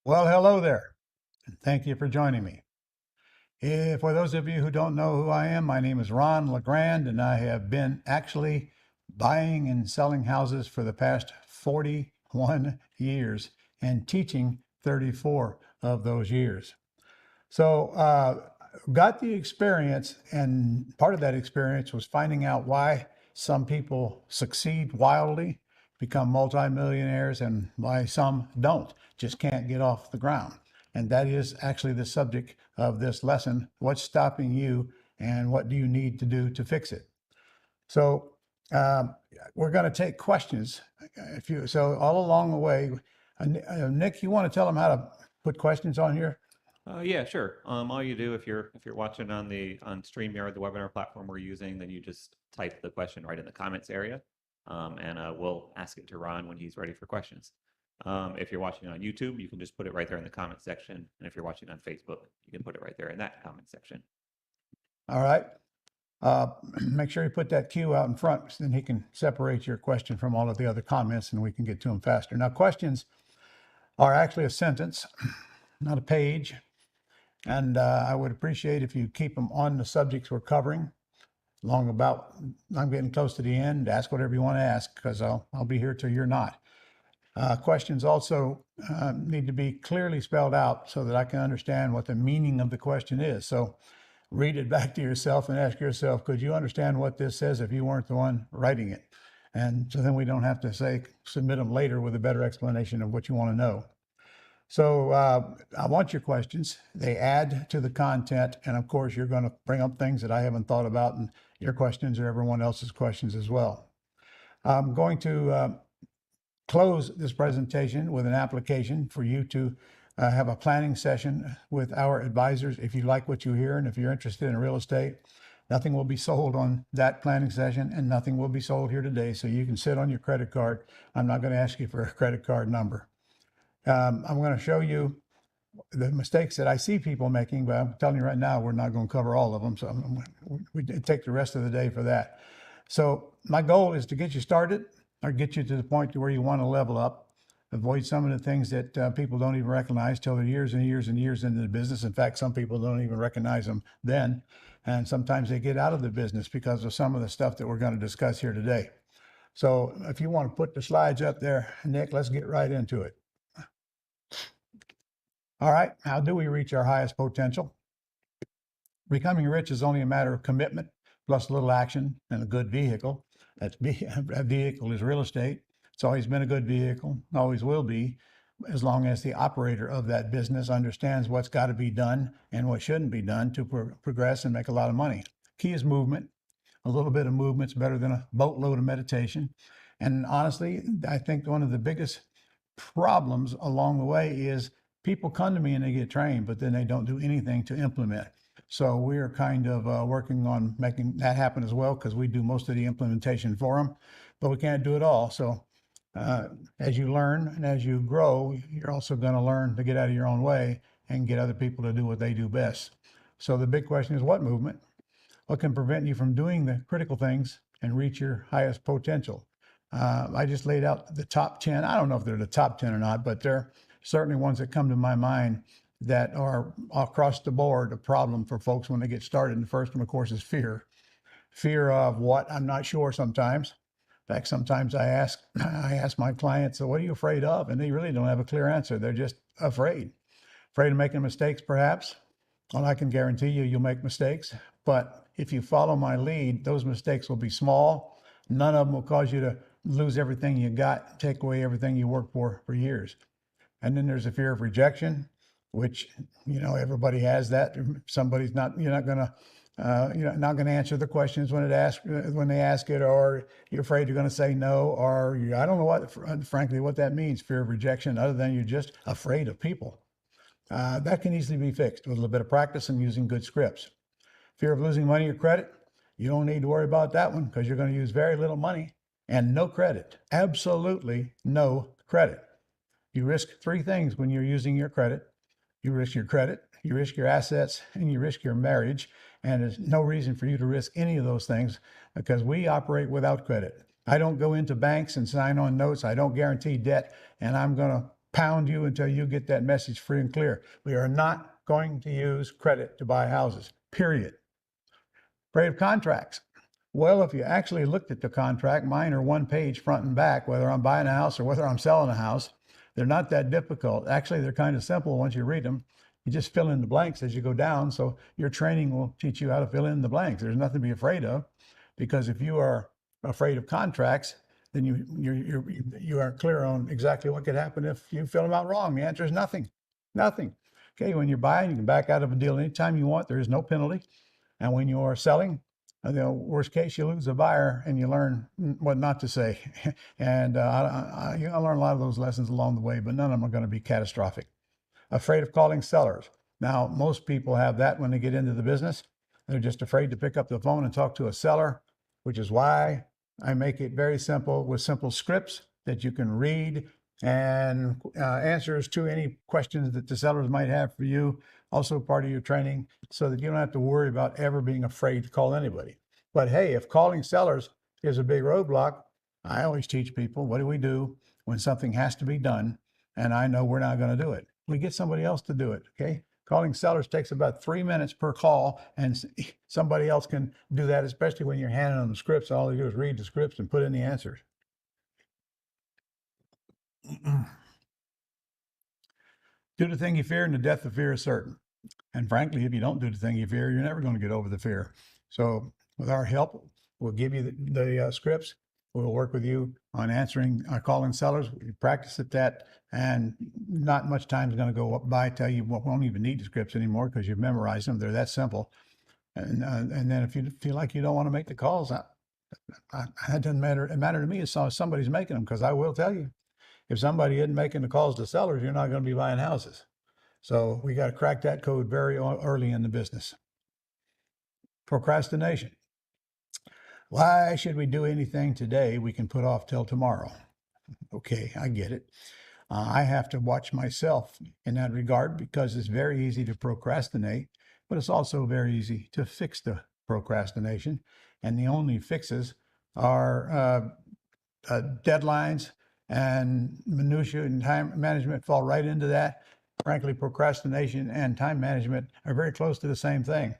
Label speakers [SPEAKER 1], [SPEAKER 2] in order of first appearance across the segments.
[SPEAKER 1] Well, hello there, and thank you for joining me. For those of you who don't know who I am, my name is Ron LeGrand, and I have been actually buying and selling houses for the past 41 years and teaching 34 of those years. So, got the experience, and part of that experience was finding out why some people succeed wildly, become multimillionaires, and why some don't, just can't get off the ground. And that is actually the subject of this lesson. What's stopping you, and what do you need to do to fix it? So, um, we're going to take questions. So all along the way, Nick, you want to tell them how to put questions on here?
[SPEAKER 2] Yeah, sure. All you do if you're watching on StreamYard, the webinar platform we're using, then you just type the question right in the comments area, and we'll ask it to Ron when he's ready for questions. If you're watching on YouTube, you can just put it right there in the comment section, and if you're watching on Facebook, you can put it right there in that comment section.
[SPEAKER 1] All right. Uh, Make sure you put that cue out in front, so then he can separate your question from all of the other comments and we can get to them faster. Now, questions are actually a sentence, not a page. And I would appreciate if you keep them on the subjects we're covering. I'm getting close to the end. Ask whatever you want to ask because I'll be here till you're not. Questions also need to be clearly spelled out so that I can understand what the meaning of the question is. So read it back to yourself and ask yourself, could you understand what this says if you weren't the one writing it? And so then we don't have to submit them later with a better explanation of what you want to know. So I want your questions. They add to the content. And of course, you're going to bring up things that I haven't thought about, and your questions are everyone else's questions as well. I'm going to close this presentation with an application for you to have a planning session with our advisors. If you like what you hear and if you're interested in real estate, nothing will be sold on that planning session and nothing will be sold here today. So you can sit on your credit card. I'm not going to ask you for a credit card number. I'm going to show you the mistakes that I see people making, but I'm telling you right now, we're not going to cover all of them. So we take the rest of the day for that. So my goal is to get you started or get you to the point to where you want to level up, avoid some of the things that people don't even recognize till they're years and years and years into the business. In fact, some people don't even recognize them then. And sometimes they get out of the business because of some of the stuff that we're going to discuss here today. So if you want to put the slides up there, Nick, let's get right into it. All right, how do we reach our highest potential? Becoming rich is only a matter of commitment plus a little action and a good vehicle. That vehicle is real estate. It's always been a good vehicle, always will be, as long as the operator of that business understands what's got to be done and what shouldn't be done to progress and make a lot of money. Key is movement. A little bit of movement's better than a boatload of meditation. And honestly, I think one of the biggest problems along the way is people come to me and they get trained, but then they don't do anything to implement. So we're kind of working on making that happen as well because we do most of the implementation for them, but we can't do it all. So as you learn and as you grow, you're also going to learn to get out of your own way and get other people to do what they do best. So the big question is what movement? What can prevent you from doing the critical things and reach your highest potential? I just laid out the top 10. I don't know if they're the top 10 or not, but they're certainly ones that come to my mind that are across the board a problem for folks when they get started. And the first one, of course, is fear. Fear of what? I'm not sure sometimes. In fact, sometimes I ask my clients, so what are you afraid of? And they really don't have a clear answer. They're just afraid. Afraid of making mistakes, perhaps. Well, I can guarantee you, you'll make mistakes. But if you follow my lead, those mistakes will be small. None of them will cause you to lose everything you got, take away everything you worked for years. And then there's a fear of rejection, which, everybody has that. Somebody's not, you're not going to answer the questions when they ask it, or you're afraid you're going to say no, or I don't know frankly, what that means, fear of rejection, other than you're just afraid of people. That can easily be fixed with a little bit of practice and using good scripts. Fear of losing money or credit, you don't need to worry about that one because you're going to use very little money and no credit. Absolutely no credit. You risk three things when you're using your credit. You risk your credit, you risk your assets, and you risk your marriage. And there's no reason for you to risk any of those things because we operate without credit. I don't go into banks and sign on notes. I don't guarantee debt, and I'm going to pound you until you get that message free and clear. We are not going to use credit to buy houses, period. Afraid of contracts. Well, if you actually looked at the contract, mine are one page front and back, whether I'm buying a house or whether I'm selling a house. They're not that difficult. Actually, they're kind of simple once you read them. You just fill in the blanks as you go down. So your training will teach you how to fill in the blanks. There's nothing to be afraid of, because if you are afraid of contracts, then you aren't clear on exactly what could happen if you fill them out wrong. The answer is nothing, nothing. Okay, when you're buying, you can back out of a deal anytime you want. There is no penalty. And when you are selling, worst case, you lose a buyer and you learn what not to say. And I learned a lot of those lessons along the way, but none of them are going to be catastrophic. Afraid of calling sellers. Now, most people have that when they get into the business. They're just afraid to pick up the phone and talk to a seller, which is why I make it very simple with simple scripts that you can read, and answers to any questions that the sellers might have for you, also part of your training, so that you don't have to worry about ever being afraid to call anybody. But hey, if calling sellers is a big roadblock, I always teach people, what do we do when something has to be done and I know we're not going to do it? We get somebody else to do it, okay? Calling sellers takes about 3 minutes per call, and somebody else can do that, especially when you're handing them the scripts. All you do is read the scripts and put in the answers. Do the thing you fear, and the death of fear is certain. And frankly, if you don't do the thing you fear, you're never going to get over the fear. So with our help, we'll give you the scripts. We'll work with you on answering, calling sellers. We practice at that, and not much time is going to go by till you won't even need the scripts anymore because you've memorized them. They're that simple. And then if you feel like you don't want to make the calls, that doesn't matter. It matters to me as long as somebody's making them, because I will tell you, if somebody isn't making the calls to sellers, you're not going to be buying houses. So we got to crack that code very early in the business. Procrastination. Why should we do anything today we can put off till tomorrow? Okay, I get it. I have to watch myself in that regard, because it's very easy to procrastinate, but it's also very easy to fix the procrastination. And the only fixes are deadlines, and minutia and time management fall right into that. Frankly, procrastination and time management are very close to the same thing,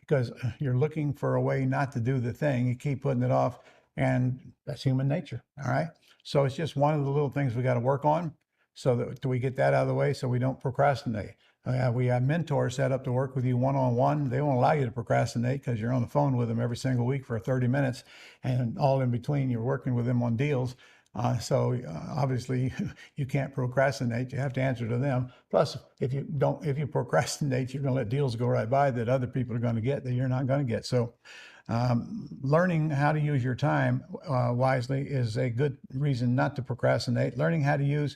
[SPEAKER 1] because you're looking for a way not to do the thing. You keep putting it off, and that's human nature. All right. So it's just one of the little things we got to work on, so that we get that out of the way so we don't procrastinate. We have mentors set up to work with you one-on-one. They won't allow you to procrastinate because you're on the phone with them every single week for 30 minutes, and all in between you're working with them on deals. So obviously you can't procrastinate. You have to answer to them. Plus, if you procrastinate, you're going to let deals go right by that other people are going to get that you're not going to get. So learning how to use your time wisely is a good reason not to procrastinate. Learning how to use,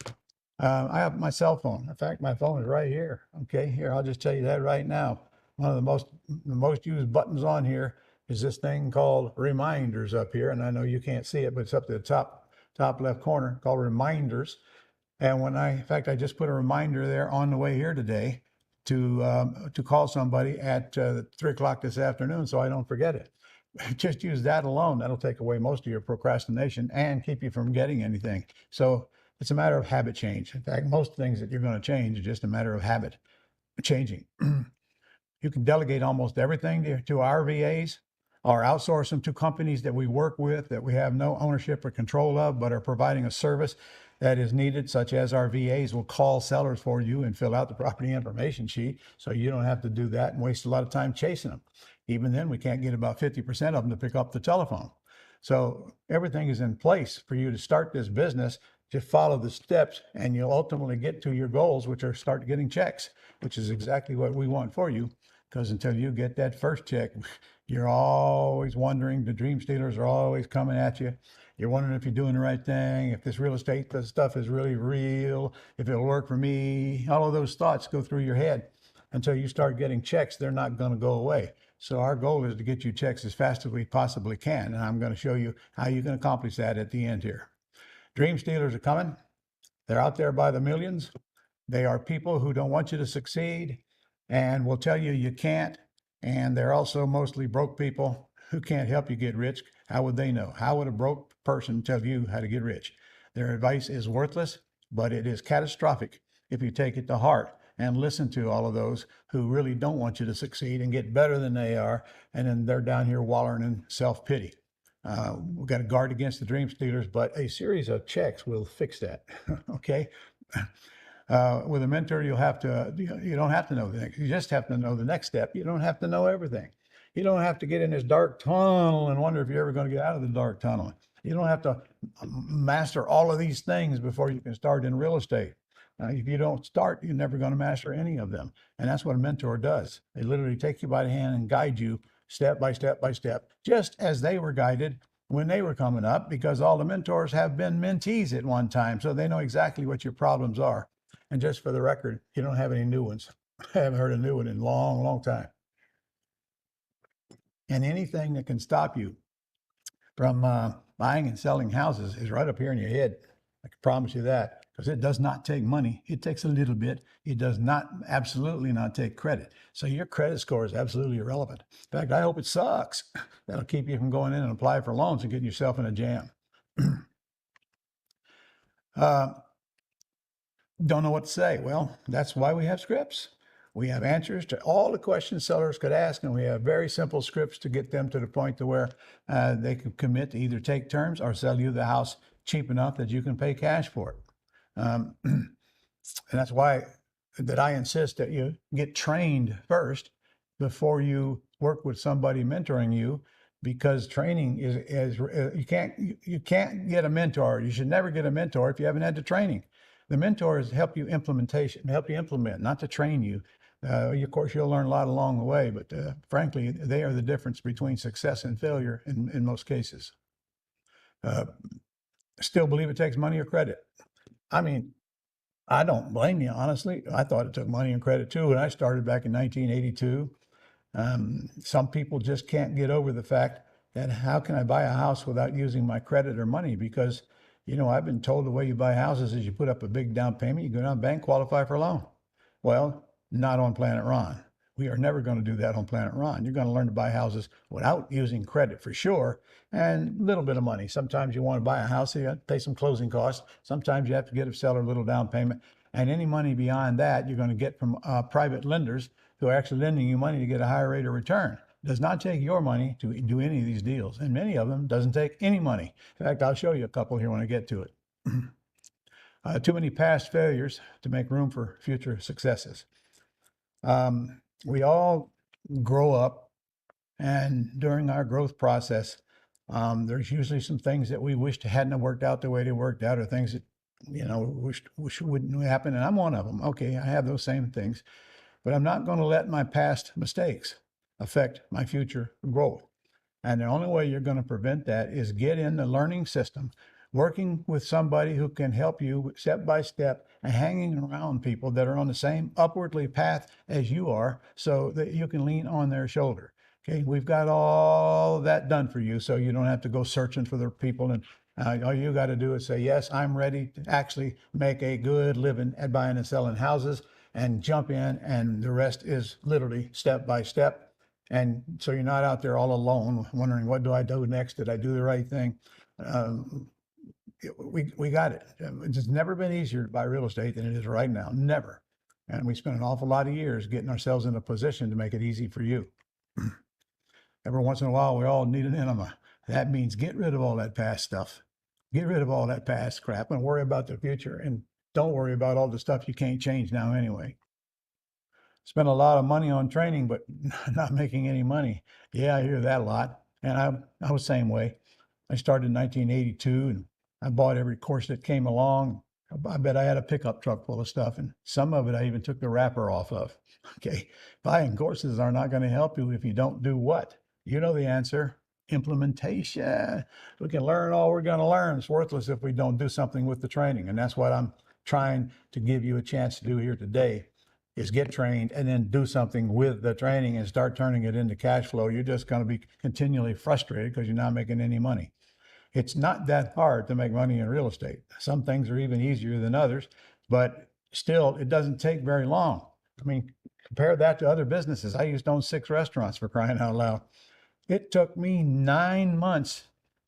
[SPEAKER 1] I have my cell phone. In fact, my phone is right here. Okay, here, I'll just tell you that right now. One of the most used buttons on here is this thing called Reminders up here. And I know you can't see it, but it's up to the top left corner, called Reminders. And in fact, I just put a reminder there on the way here today to call somebody at 3 o'clock this afternoon, so I don't forget it. Just use that alone. That'll take away most of your procrastination and keep you from getting anything. So it's a matter of habit change. In fact, most things that you're going to change is just a matter of habit changing. You can delegate almost everything to our VAs, or outsource them to companies that we work with that we have no ownership or control of, but are providing a service that is needed, such as our VAs will call sellers for you and fill out the property information sheet, so you don't have to do that and waste a lot of time chasing them. Even then, we can't get about 50% of them to pick up the telephone. So everything is in place for you to start this business. Just follow the steps and you'll ultimately get to your goals, which are start getting checks, which is exactly what we want for you. Because until you get that first check, you're always wondering. The dream stealers are always coming at you. You're wondering if you're doing the right thing, if this real estate stuff is really real, if it'll work for me. All of those thoughts go through your head. Until you start getting checks, they're not going to go away. So our goal is to get you checks as fast as we possibly can. And I'm going to show you how you can accomplish that at the end here. Dream stealers are coming. They're out there by the millions. They are people who don't want you to succeed and will tell you you can't. And they're also mostly broke people who can't help you get rich. How would they know? How would a broke person tell you how to get rich? Their advice is worthless but it is catastrophic if you take it to heart and listen to all of those who really don't want you to succeed and get better than they are, and then they're down here wallowing in self-pity. We've got to guard against the dream stealers, but a series of checks will fix that. Okay. With a mentor, you don't have to know the next. You just have to know the next step. You don't have to know everything. You don't have to get in this dark tunnel and wonder if you're ever going to get out of the dark tunnel. You don't have to master all of these things before you can start in real estate. If you don't start, you're never going to master any of them. And that's what a mentor does. They literally take you by the hand and guide you step by step by step, just as they were guided when they were coming up, because all the mentors have been mentees at one time. So they know exactly what your problems are. And just for the record, you don't have any new ones. I haven't heard a new one in a long, long time. And anything that can stop you from buying and selling houses is right up here in your head. I can promise you that, because it does not take money. It takes a little bit. It does not, absolutely not take credit. So your credit score is absolutely irrelevant. In fact, I hope it sucks. That'll keep you from going in and apply for loans and getting yourself in a jam. Don't know what to say. Well, that's why we have scripts. We have answers to all the questions sellers could ask, and we have very simple scripts to get them to the point to where they can commit to either take terms or sell you the house cheap enough that you can pay cash for it. And that's why that I insist that you get trained first before you work with somebody mentoring you, because training is you can't get a mentor. You should never get a mentor if you haven't had the training. The mentors help you implement, not to train you. Of course, you'll learn a lot along the way, but frankly, they are the difference between success and failure in most cases. Still believe it takes money or credit. I mean, I don't blame you, honestly. I thought it took money and credit too when I started back in 1982. Some people just can't get over the fact that how can I buy a house without using my credit or money? Because I've been told the way you buy houses is you put up a big down payment, you go down to the bank, qualify for a loan. Well, not on Planet Ron. We are never going to do that on Planet Ron. You're going to learn to buy houses without using credit for sure, and a little bit of money. Sometimes you want to buy a house, you got to pay some closing costs. Sometimes you have to get a seller a little down payment. And any money beyond that, you're going to get from private lenders who are actually lending you money to get a higher rate of return. It does not take your money to do any of these deals. And many of them doesn't take any money. In fact, I'll show you a couple here when I get to it. Too many past failures to make room for future successes. We all grow up, and during our growth process, there's usually some things that we wished hadn't worked out the way they worked out, or things that, wish wouldn't happen. And I'm one of them. Okay, I have those same things, but I'm not going to let my past mistakes affect my future growth. And the only way you're going to prevent that is get in the learning system, working with somebody who can help you step by step, and hanging around people that are on the same upwardly path as you are, so that you can lean on their shoulder. Okay, we've got all that done for you, so you don't have to go searching for the people. And all you got to do is say, yes, I'm ready to actually make a good living at buying and selling houses, and jump in, and the rest is literally step by step. And so you're not out there all alone wondering, what do I do next? Did I do the right thing? We got it. It's never been easier to buy real estate than it is right now. Never. And we spent an awful lot of years getting ourselves in a position to make it easy for you. Every once in a while, we all need an enema. That means get rid of all that past stuff. Get rid of all that past crap and worry about the future. And don't worry about all the stuff you can't change now anyway. Spent a lot of money on training, but not making any money. Yeah, I hear that a lot. And I was the same way. I started in 1982, and I bought every course that came along. I bet I had a pickup truck full of stuff, and some of it I even took the wrapper off of. Okay, buying courses are not going to help you if you don't do what? You know the answer. Implementation. We can learn all we're going to learn. It's worthless if we don't do something with the training. And that's what I'm trying to give you a chance to do here today, is get trained and then do something with the training and start turning it into cash flow. You're just going to be continually frustrated because you're not making any money. It's not that hard to make money in real estate. Some things are even easier than others, but still, it doesn't take very long. I mean, compare that to other businesses. I used to own 6 restaurants, for crying out loud. It took me 9 months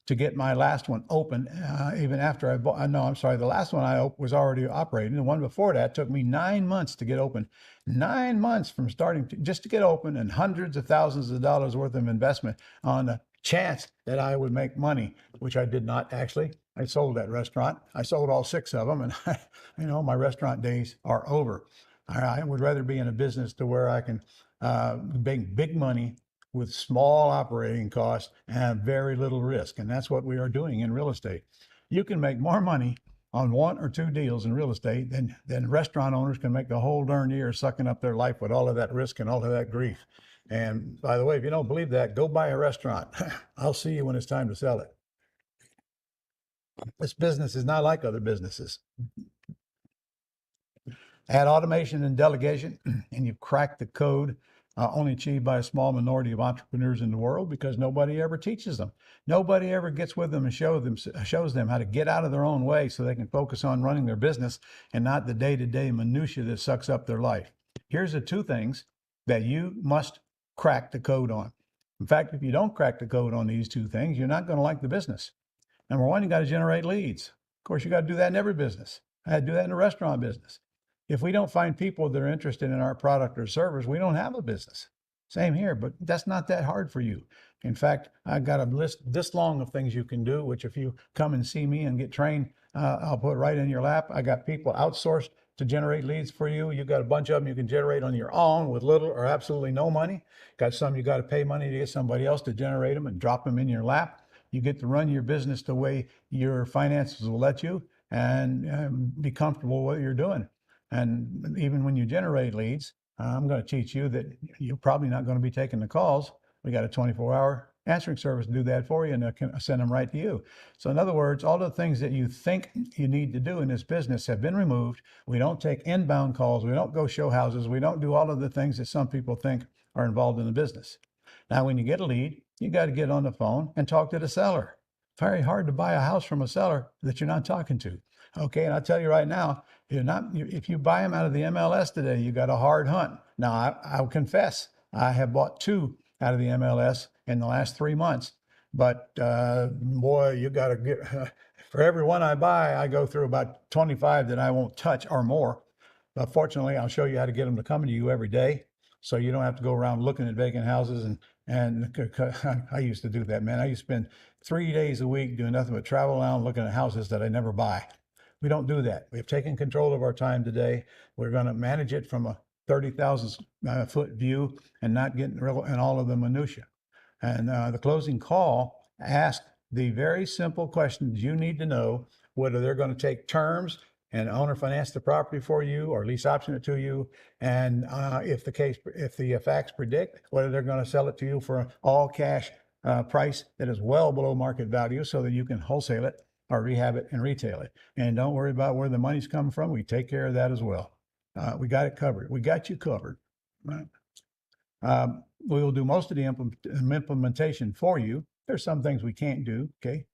[SPEAKER 1] to get my last one open, even after I bought. No, I'm sorry. The last one I was already operating. The one before that took me 9 months to get open. 9 months from starting just to get open, and hundreds of thousands of dollars worth of investment on the chance that I would make money, which I did not actually. I sold that restaurant. I sold all 6 of them, and my restaurant days are over. I would rather be in a business to where I can make big money with small operating costs and have very little risk. And that's what we are doing in real estate. You can make more money on 1 or 2 deals in real estate than restaurant owners can make the whole darn year sucking up their life with all of that risk and all of that grief. And by the way, if you don't believe that, go buy a restaurant. I'll see you when it's time to sell it. This business is not like other businesses. Add automation and delegation, and you've cracked the code only achieved by a small minority of entrepreneurs in the world, because nobody ever teaches them. Nobody ever gets with them and shows them how to get out of their own way so they can focus on running their business and not the day-to-day minutia that sucks up their life. Here's the 2 things that you must crack the code on. In fact, if you don't crack the code on these 2 things, you're not going to like the business. Number 1, you got to generate leads. Of course, you got to do that in every business. I had to do that in the restaurant business. If we don't find people that are interested in our product or service, we don't have a business. Same here, but that's not that hard for you. In fact, I've got a list this long of things you can do, which if you come and see me and get trained, I'll put right in your lap. I got people outsourced to generate leads for you. You got a bunch of them you can generate on your own with little or absolutely no money. Got some you got to pay money to get somebody else to generate them and drop them in your lap. You get to run your business the way your finances will let you, and be comfortable with what you're doing. And even when you generate leads, I'm going to teach you that you're probably not going to be taking the calls. We got a 24-hour answering service to do that for you, and I can send them right to you. So in other words, all the things that you think you need to do in this business have been removed. We don't take inbound calls. We don't go show houses. We don't do all of the things that some people think are involved in the business. Now, when you get a lead, you got to get on the phone and talk to the seller. Very hard to buy a house from a seller that you're not talking to. Okay, and I'll tell you right now, if you buy them out of the MLS today, you got a hard hunt. Now, I'll confess, I have bought 2 out of the MLS in the last 3 months. But boy, you got to get, for every one I buy, I go through about 25 that I won't touch or more. But fortunately, I'll show you how to get them to come to you every day, so you don't have to go around looking at vacant houses. And I used to do that, man. I used to spend 3 days a week doing nothing but travel around looking at houses that I never buy. We don't do that. We've taken control of our time today. We're going to manage it from a 30,000 foot view and not get in all of the minutia. And the closing call asked the very simple questions you need to know: whether they're going to take terms and owner finance the property for you or lease option it to you, and if the facts predict, whether they're going to sell it to you for an all cash price that is well below market value, so that you can wholesale it or rehab it and retail it. And don't worry about where the money's coming from. We take care of that as well. We got it covered. We got you covered. Right? We will do most of the implementation for you. There's some things we can't do. Okay.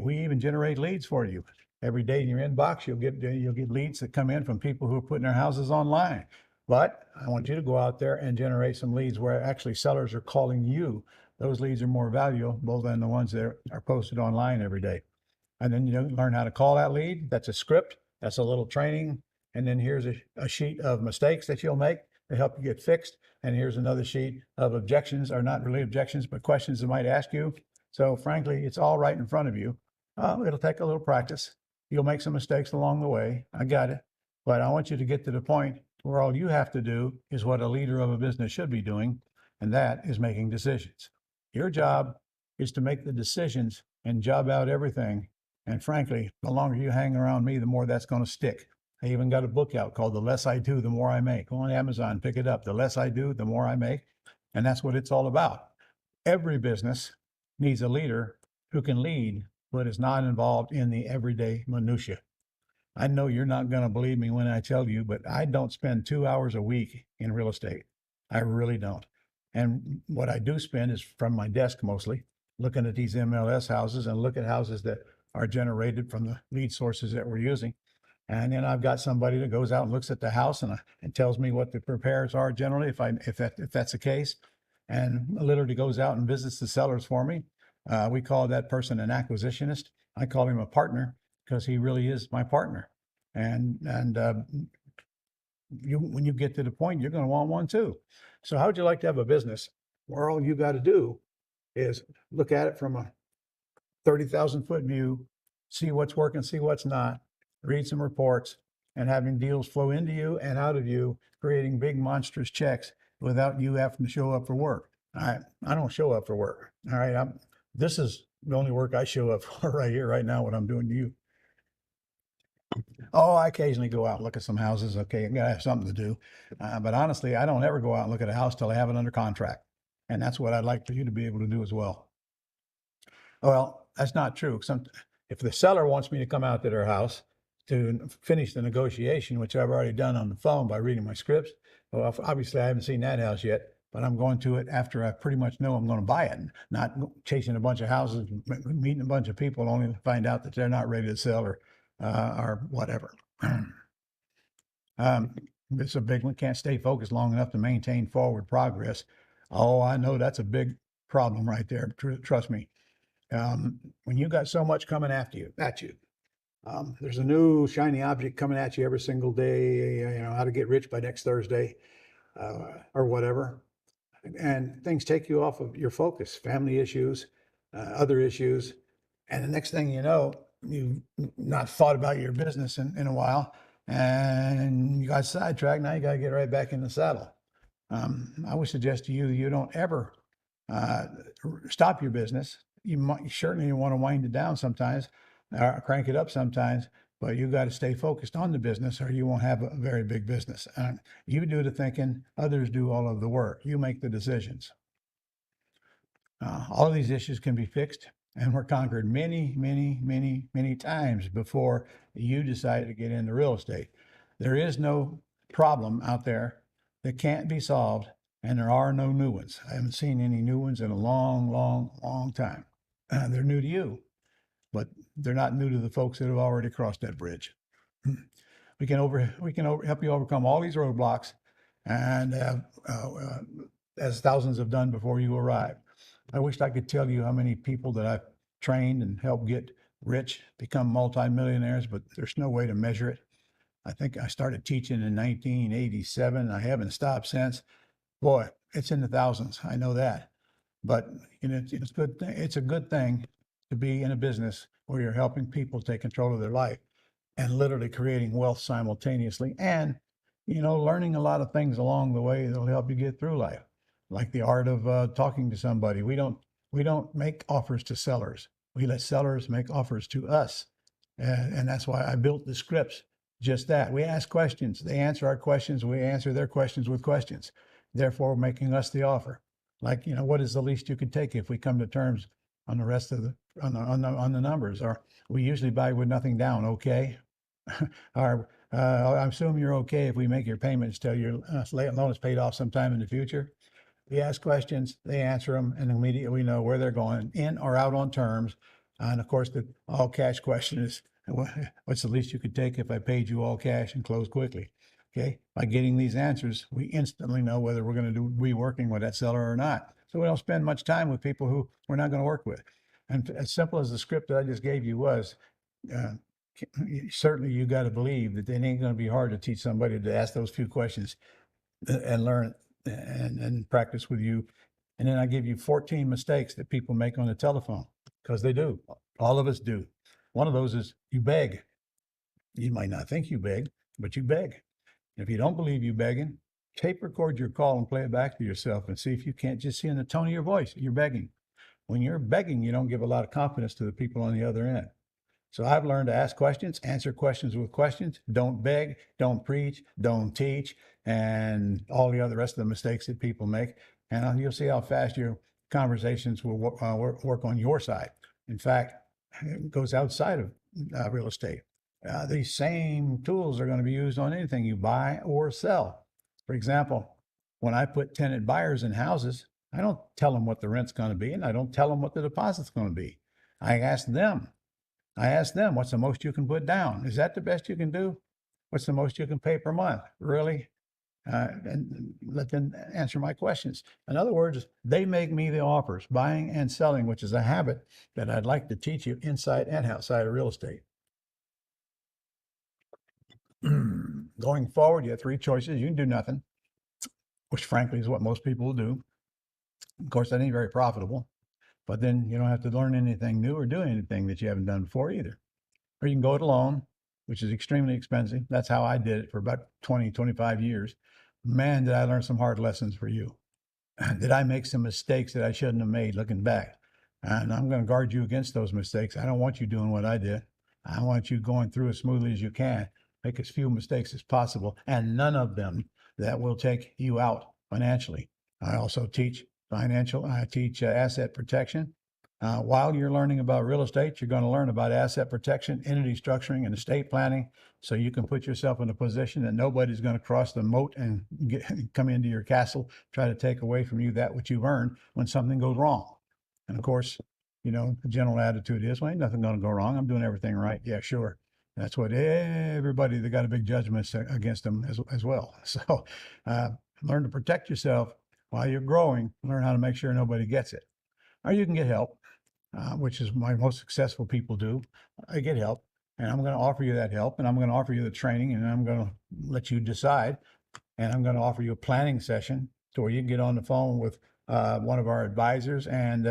[SPEAKER 1] We even generate leads for you. Every day in your inbox, you'll get leads that come in from people who are putting their houses online. But I want you to go out there and generate some leads where actually sellers are calling you. Those leads are more valuable than the ones that are posted online every day. And then you learn how to call that lead. That's a script. That's a little training. And then here's a sheet of mistakes that you'll make to help you get fixed. And here's another sheet of objections, or not really objections, but questions they might ask you. So frankly, it's all right in front of you. It'll take a little practice. You'll make some mistakes along the way. I got it. But I want you to get to the point where all you have to do is what a leader of a business should be doing, and that is making decisions. Your job is to make the decisions and job out everything. And frankly, the longer you hang around me, the more that's going to stick. I even got a book out called The Less I Do, The More I Make. Go on Amazon, pick it up. The less I do, the more I make. And that's what it's all about. Every business needs a leader who can lead, but is not involved in the everyday minutia. I know you're not going to believe me when I tell you, but I don't spend 2 hours a week in real estate. I really don't. And what I do spend is from my desk mostly, looking at these MLS houses and look at houses that are generated from the lead sources that we're using. And then I've got somebody that goes out and looks at the house and tells me what the repairs are generally, if that's the case, and literally goes out and visits the sellers for me. We call that person an acquisitionist. I call him a partner because he really is my partner. And when you get to the point, you're going to want one too. So how would you like to have a business where all you got to do is look at it from a 30,000 foot view, see what's working, see what's not, read some reports, and having deals flow into you and out of you, creating big monstrous checks without you having to show up for work. All right. I don't show up for work. All right. This is the only work I show up for right here, right now, what I'm doing to you. Oh, I occasionally go out and look at some houses. Okay, I gotta have something to do. But honestly, I don't ever go out and look at a house till I have it under contract. And that's what I'd like for you to be able to do as well. Well, that's not true. If the seller wants me to come out to their house to finish the negotiation, which I've already done on the phone by reading my scripts, well, obviously I haven't seen that house yet, but I'm going to it after I pretty much know I'm going to buy it, not chasing a bunch of houses, meeting a bunch of people only to find out that they're not ready to sell or whatever. It's a big one. Can't stay focused long enough to maintain forward progress. Oh, I know that's a big problem right there. Trust me. When you got so much coming at you, there's a new shiny object coming at you every single day, you know, how to get rich by next Thursday, or whatever. And things take you off of your focus, family issues, other issues. And the next thing you know, you've not thought about your business in a while and you got sidetracked. Now you got to get right back in the saddle. I would suggest to you, you don't ever stop your business. You certainly want to wind it down sometimes, crank it up sometimes, but you got to stay focused on the business or you won't have a very big business. You do the thinking, others do all of the work. You make the decisions. All of these issues can be fixed and were conquered many, many, many, many times before you decided to get into real estate. There is no problem out there that can't be solved, and there are no new ones. I haven't seen any new ones in a long, long, long time. They're new to you, but they're not new to the folks that have already crossed that bridge. We can help you overcome all these roadblocks, and as thousands have done before you arrive. I wish I could tell you how many people that I've trained and helped get rich, become multimillionaires, but there's no way to measure it. I think I started teaching in 1987. I haven't stopped since. Boy, it's in the thousands. I know that. But you know, it's good. It's a good thing to be in a business where you're helping people take control of their life and literally creating wealth simultaneously, and learning a lot of things along the way that'll help you get through life, like the art of talking to somebody. We don't make offers to sellers. We let sellers make offers to us, and that's why I built the scripts. Just that. We ask questions. They answer our questions. We answer their questions with questions, therefore making us the offer. Like, what is the least you could take if we come to terms on the rest of on the numbers? Or we usually buy with nothing down. Okay. Or I assume you're okay if we make your payments till your loan is paid off sometime in the future. We ask questions, they answer them, and immediately we know where they're going, in or out on terms. And of course, the all cash question is, what's the least you could take if I paid you all cash and close quickly? Okay. By getting these answers, we instantly know whether we're going to be working with that seller or not. So we don't spend much time with people who we're not going to work with. And as simple as the script that I just gave you was, certainly you got to believe that it ain't going to be hard to teach somebody to ask those few questions and learn and practice with you. And then I give you 14 mistakes that people make on the telephone, because they do. All of us do. One of those is you beg. You might not think you beg, but you beg. If you don't believe you begging, tape record your call and play it back to yourself and see if you can't just see in the tone of your voice you're begging. When you're begging, you don't give a lot of confidence to the people on the other end. So I've learned to ask questions, answer questions with questions, don't beg, don't preach, don't teach, and all the other rest of the mistakes that people make. And you'll see how fast your conversations will work on your side. In fact, it goes outside of real estate. These same tools are going to be used on anything you buy or sell. For example, when I put tenant buyers in houses, I don't tell them what the rent's going to be, and I don't tell them what the deposit's going to be. I ask them, what's the most you can put down? Is that the best you can do? What's the most you can pay per month? Really? and let them answer my questions. In other words, they make me the offers, buying and selling, which is a habit that I'd like to teach you inside and outside of real estate. Going forward, you have three choices. You can do nothing, which frankly is what most people will do. Of course, that ain't very profitable, but then you don't have to learn anything new or do anything that you haven't done before either. Or you can go it alone, which is extremely expensive. That's how I did it for about 20, 25 years. Man, did I learn some hard lessons for you. Did I make some mistakes that I shouldn't have made looking back? And I'm going to guard you against those mistakes. I don't want you doing what I did. I want you going through as smoothly as you can. Make as few mistakes as possible, and none of them that will take you out financially. I also teach I teach asset protection. While you're learning about real estate, you're going to learn about asset protection, entity structuring, and estate planning, so you can put yourself in a position that nobody's going to cross the moat and come into your castle, try to take away from you that which you've earned when something goes wrong. And of course, the general attitude is, well, ain't nothing going to go wrong. I'm doing everything right. Yeah, sure. That's what everybody that got a big judgment against them as well. So learn to protect yourself while you're growing. Learn how to make sure nobody gets it. Or you can get help. Which is my most successful people do. I get help, and I'm going to offer you that help, and I'm going to offer you the training, and I'm going to let you decide, and I'm going to offer you a planning session to where you can get on the phone with one of our advisors, and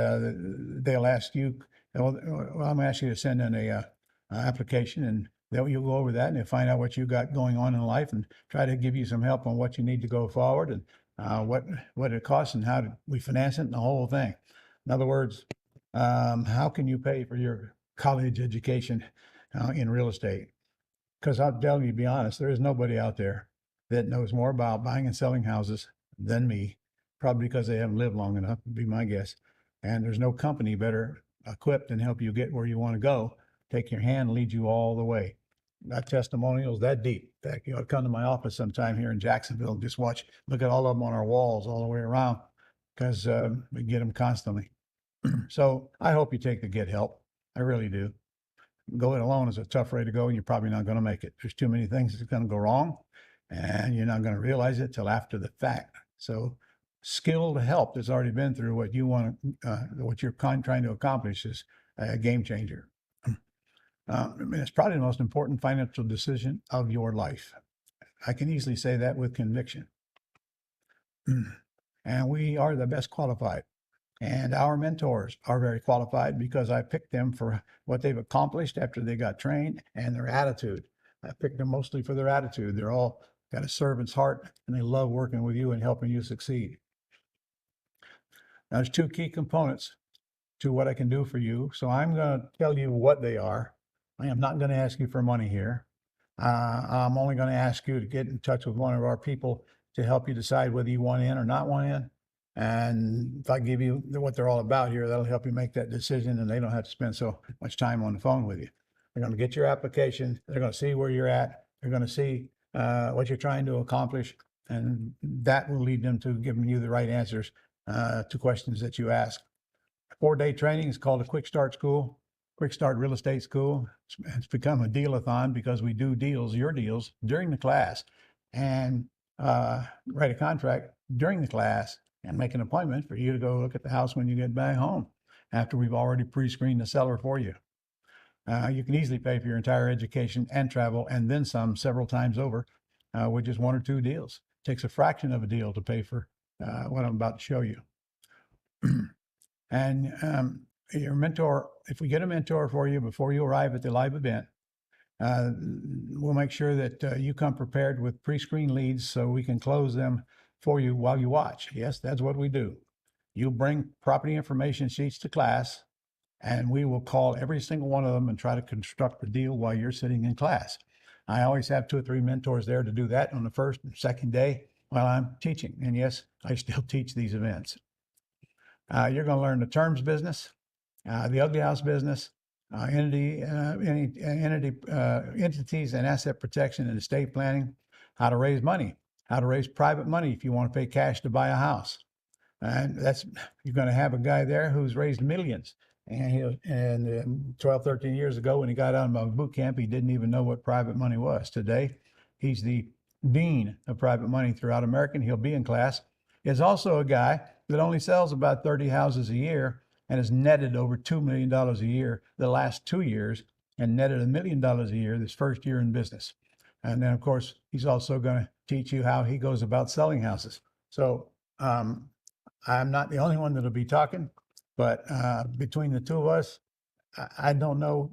[SPEAKER 1] they'll ask you, well, I'm going to ask you to send in a application, and you'll go over that, and they'll find out what you got going on in life, and try to give you some help on what you need to go forward, and what it costs, and how we finance it, and the whole thing. In other words, how can you pay for your college education in real estate? Because I'll tell you, to be honest, there is nobody out there that knows more about buying and selling houses than me, probably because they haven't lived long enough, would be my guess. And there's no company better equipped and help you get where you want to go, take your hand, and lead you all the way. That testimonials that deep. In fact, you ought to come to my office sometime here in Jacksonville and just look at all of them on our walls all the way around, because we get them constantly. So I hope you take the get help. I really do. Go it alone is a tough way to go, and you're probably not going to make it. There's too many things that's going to go wrong, and you're not going to realize it till after the fact. So skilled help that's already been through what you want to, what you're trying to accomplish is a game changer. It's probably the most important financial decision of your life. I can easily say that with conviction. And we are the best qualified. And our mentors are very qualified because I picked them for what they've accomplished after they got trained and their attitude. I picked them mostly for their attitude. They're all got a servant's heart, and they love working with you and helping you succeed. Now, there's two key components to what I can do for you. So I'm going to tell you what they are. I am not going to ask you for money here. I'm only going to ask you to get in touch with one of our people to help you decide whether you want in or not want in. And if I give you what they're all about here, that'll help you make that decision, and they don't have to spend so much time on the phone with you. They're going to get your application. They're going to see where you're at. They're going to see what you're trying to accomplish, and that will lead them to giving you the right answers to questions that you ask. 4-day training is called a Quick Start School, Quick Start Real Estate School. It's become a deal-a-thon because we do your deals, during the class, and write a contract during the class, and make an appointment for you to go look at the house when you get back home after we've already pre-screened the seller for you. You can easily pay for your entire education and travel and then some several times over with just 1 or 2 deals. It takes a fraction of a deal to pay for what I'm about to show you. And your mentor, if we get a mentor for you before you arrive at the live event, we'll make sure that you come prepared with pre-screened leads so we can close them for you while you watch. Yes, that's what we do. You bring property information sheets to class, and we will call every single one of them and try to construct the deal while you're sitting in class. I always have 2 or 3 mentors there to do that on the first and second day while I'm teaching. And yes, I still teach these events. You're going to learn the terms business, the ugly house business, entities and asset protection and estate planning, how to raise money, how to raise private money if you want to pay cash to buy a house. And you're going to have a guy there who's raised millions. And 12, 13 years ago, when he got out of boot camp, he didn't even know what private money was. Today, he's the dean of private money throughout America. He'll be in class. Is also a guy that only sells about 30 houses a year and has netted over $2 million a year the last 2 years and netted $1 million a year this first year in business. And then, of course, he's also going to teach you how he goes about selling houses. So I'm not the only one that'll be talking, but between the two of us, I don't know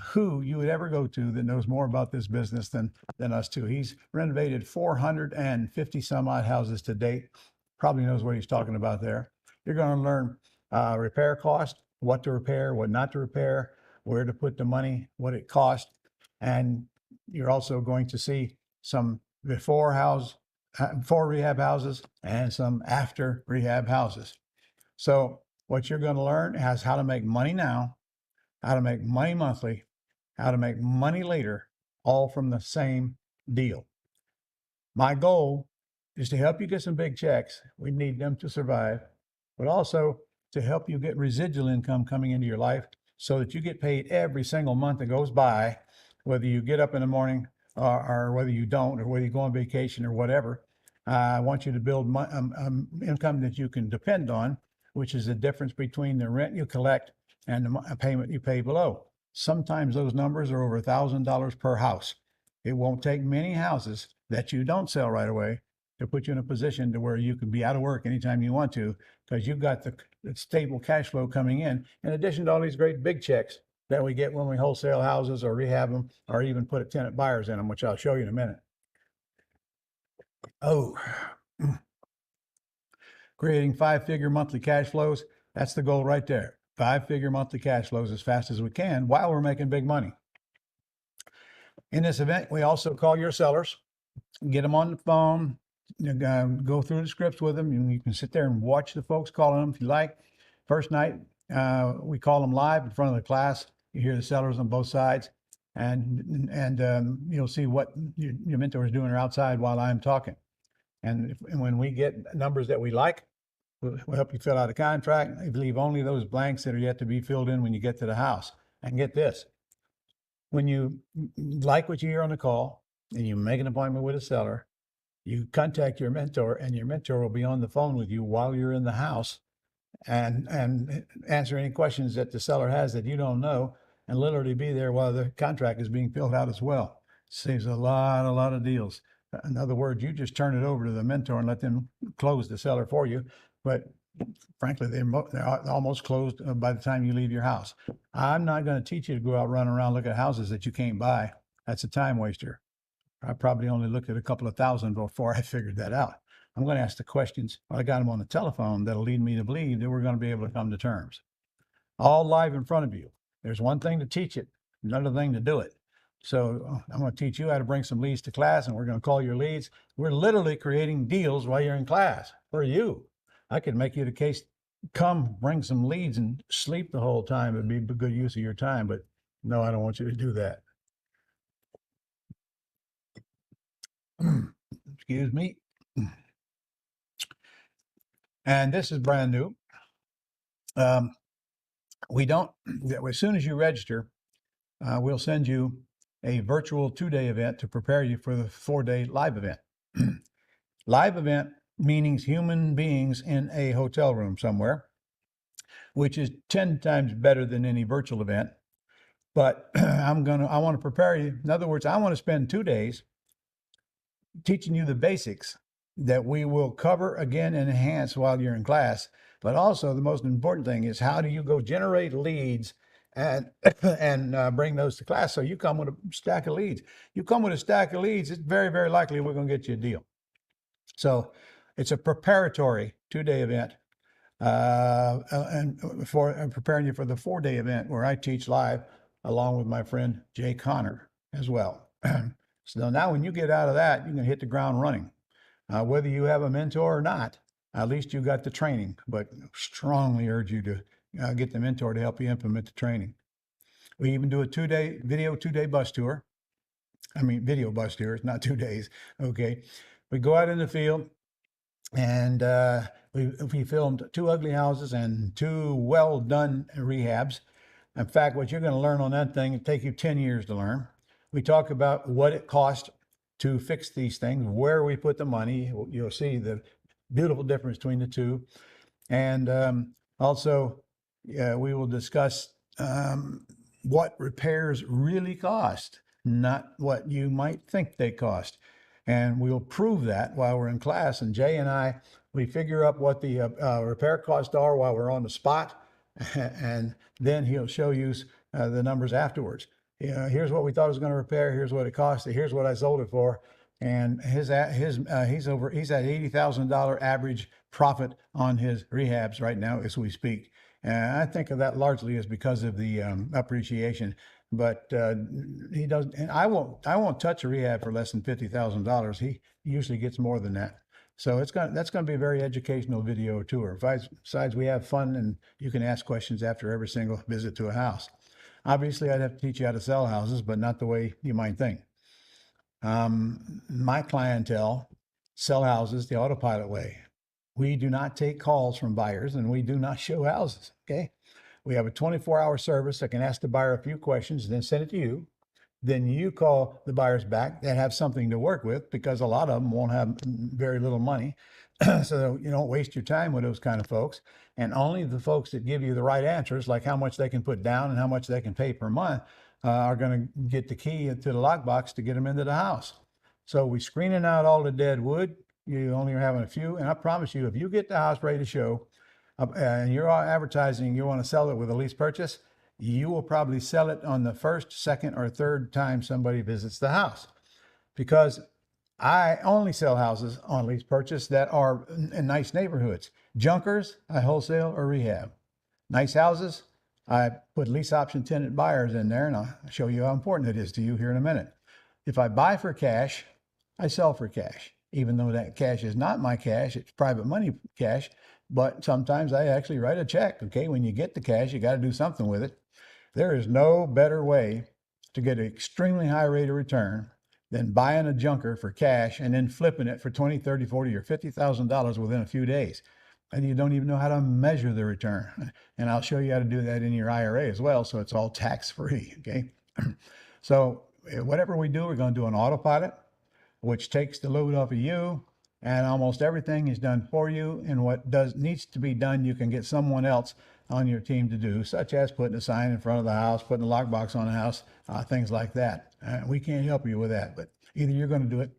[SPEAKER 1] who you would ever go to that knows more about this business than us two. He's renovated 450 some odd houses to date. Probably knows what he's talking about there. You're going to learn repair cost, what to repair, what not to repair, where to put the money, what it costs. And you're also going to see some before rehab houses and some after rehab houses. So what you're going to learn is how to make money now, how to make money monthly, how to make money later, all from the same deal. My goal is to help you get some big checks. We need them to survive, but also to help you get residual income coming into your life so that you get paid every single month that goes by, whether you get up in the morning or whether you don't, or whether you go on vacation or whatever. I want you to build income that you can depend on, which is the difference between the rent you collect and the payment you pay below. Sometimes those numbers are over $1,000 per house. It won't take many houses that you don't sell right away to put you in a position to where you can be out of work anytime you want to, because you've got the stable cash flow coming in addition to all these great big checks that we get when we wholesale houses or rehab them or even put tenant buyers in them, which I'll show you in a minute. Oh, creating 5-figure monthly cash flows. That's the goal right there. 5-figure monthly cash flows as fast as we can while we're making big money. In this event, we also call your sellers, get them on the phone, go through the scripts with them. And you can sit there and watch the folks calling them if you like. First night, we call them live in front of the class. You hear the sellers on both sides, and you'll see what your mentor is doing outside while I'm talking. And when we get numbers that we like, we'll help you fill out a contract. Leave only those blanks that are yet to be filled in when you get to the house. And get this, when you like what you hear on the call and you make an appointment with a seller, you contact your mentor, and your mentor will be on the phone with you while you're in the house and answer any questions that the seller has that you don't know, and literally be there while the contract is being filled out as well. Saves a lot of deals. In other words, you just turn it over to the mentor and let them close the seller for you. But frankly, they're almost closed by the time you leave your house. I'm not going to teach you to go out, run around, look at houses that you can't buy. That's a time waster. I probably only looked at a couple of thousand before I figured that out. I'm going to ask the questions. I got them on the telephone that'll lead me to believe that we're going to be able to come to terms. All live in front of you. There's one thing to teach it, another thing to do it. So I'm going to teach you how to bring some leads to class, and we're going to call your leads. We're literally creating deals while you're in class for you. I could make you the case, come bring some leads and sleep the whole time. It'd be a good use of your time, but no, I don't want you to do that. Excuse me. And this is brand new. We don't, as soon as you register, we'll send you a virtual 2-day event to prepare you for the 4-day live event. Live event meaning human beings in a hotel room somewhere, which is 10 times better than any virtual event. But I want to prepare you. In other words, I want to spend 2 days teaching you the basics that we will cover again and enhance while you're in class. But also the most important thing is, how do you go generate leads and bring those to class? So you come with a stack of leads. You come with a stack of leads, it's very, very likely we're going to get you a deal. So it's a preparatory 2-day event, and preparing you for the 4-day event where I teach live along with my friend Jay Connor as well. So now when you get out of that, you can hit the ground running. Whether you have a mentor or not, at least you got the training, but strongly urge you to get the mentor to help you implement the training. We even do a 2-day video, 2-day bus tour. I mean, video bus tours, not 2 days. Okay. We go out in the field, and we filmed 2 ugly houses and 2 well done rehabs. In fact, what you're going to learn on that thing, it'll take you 10 years to learn. We talk about what it cost to fix these things, where we put the money. You'll see the beautiful difference between the two. And also, we will discuss what repairs really cost, not what you might think they cost. And we'll prove that while we're in class. And Jay and I, we figure up what the repair costs are while we're on the spot. And then he'll show you the numbers afterwards. Here's what we thought it was going to repair. Here's what it cost. Here's what I sold it for. And he's at $80,000 average profit on his rehabs right now as we speak. And I think of that largely as because of the appreciation. But he doesn't, and I won't touch a rehab for less than $50,000. He usually gets more than that. So that's going to be a very educational video tour. Besides, we have fun, and you can ask questions after every single visit to a house. Obviously, I'd have to teach you how to sell houses, but not the way you might think. My clientele sell houses the autopilot way. We do not take calls from buyers, and we do not show houses. Okay. We have a 24-hour service that can ask the buyer a few questions, then send it to you. Then you call the buyers back that have something to work with, because a lot of them won't have very little money. So you don't waste your time with those kind of folks. And only the folks that give you the right answers, like how much they can put down and how much they can pay per month, are going to get the key to the lockbox to get them into the house. So we screening out all the dead wood. You only are having a few. And I promise you, if you get the house ready to show, and you're advertising you want to sell it with a lease purchase, you will probably sell it on the first, second, or third time somebody visits the house. Because I only sell houses on lease purchase that are in nice neighborhoods. Junkers, I wholesale or rehab. Nice houses, I put lease option tenant buyers in there, and I'll show you how important it is to you here in a minute. If I buy for cash, I sell for cash. Even though that cash is not my cash, it's private money cash. But sometimes I actually write a check. Okay, when you get the cash, you got to do something with it. There is no better way to get an extremely high rate of return than buying a junker for cash and then flipping it for $20, $30, $40, or $50,000 within a few days. And you don't even know how to measure the return. And I'll show you how to do that in your IRA as well, so it's all tax-free. Okay, so whatever we do, we're going to do an autopilot, which takes the load off of you, and almost everything is done for you. And what needs to be done, you can get someone else on your team to do, such as putting a sign in front of the house, putting a lockbox on the house, things like that. We can't help you with that, but either you're going to do it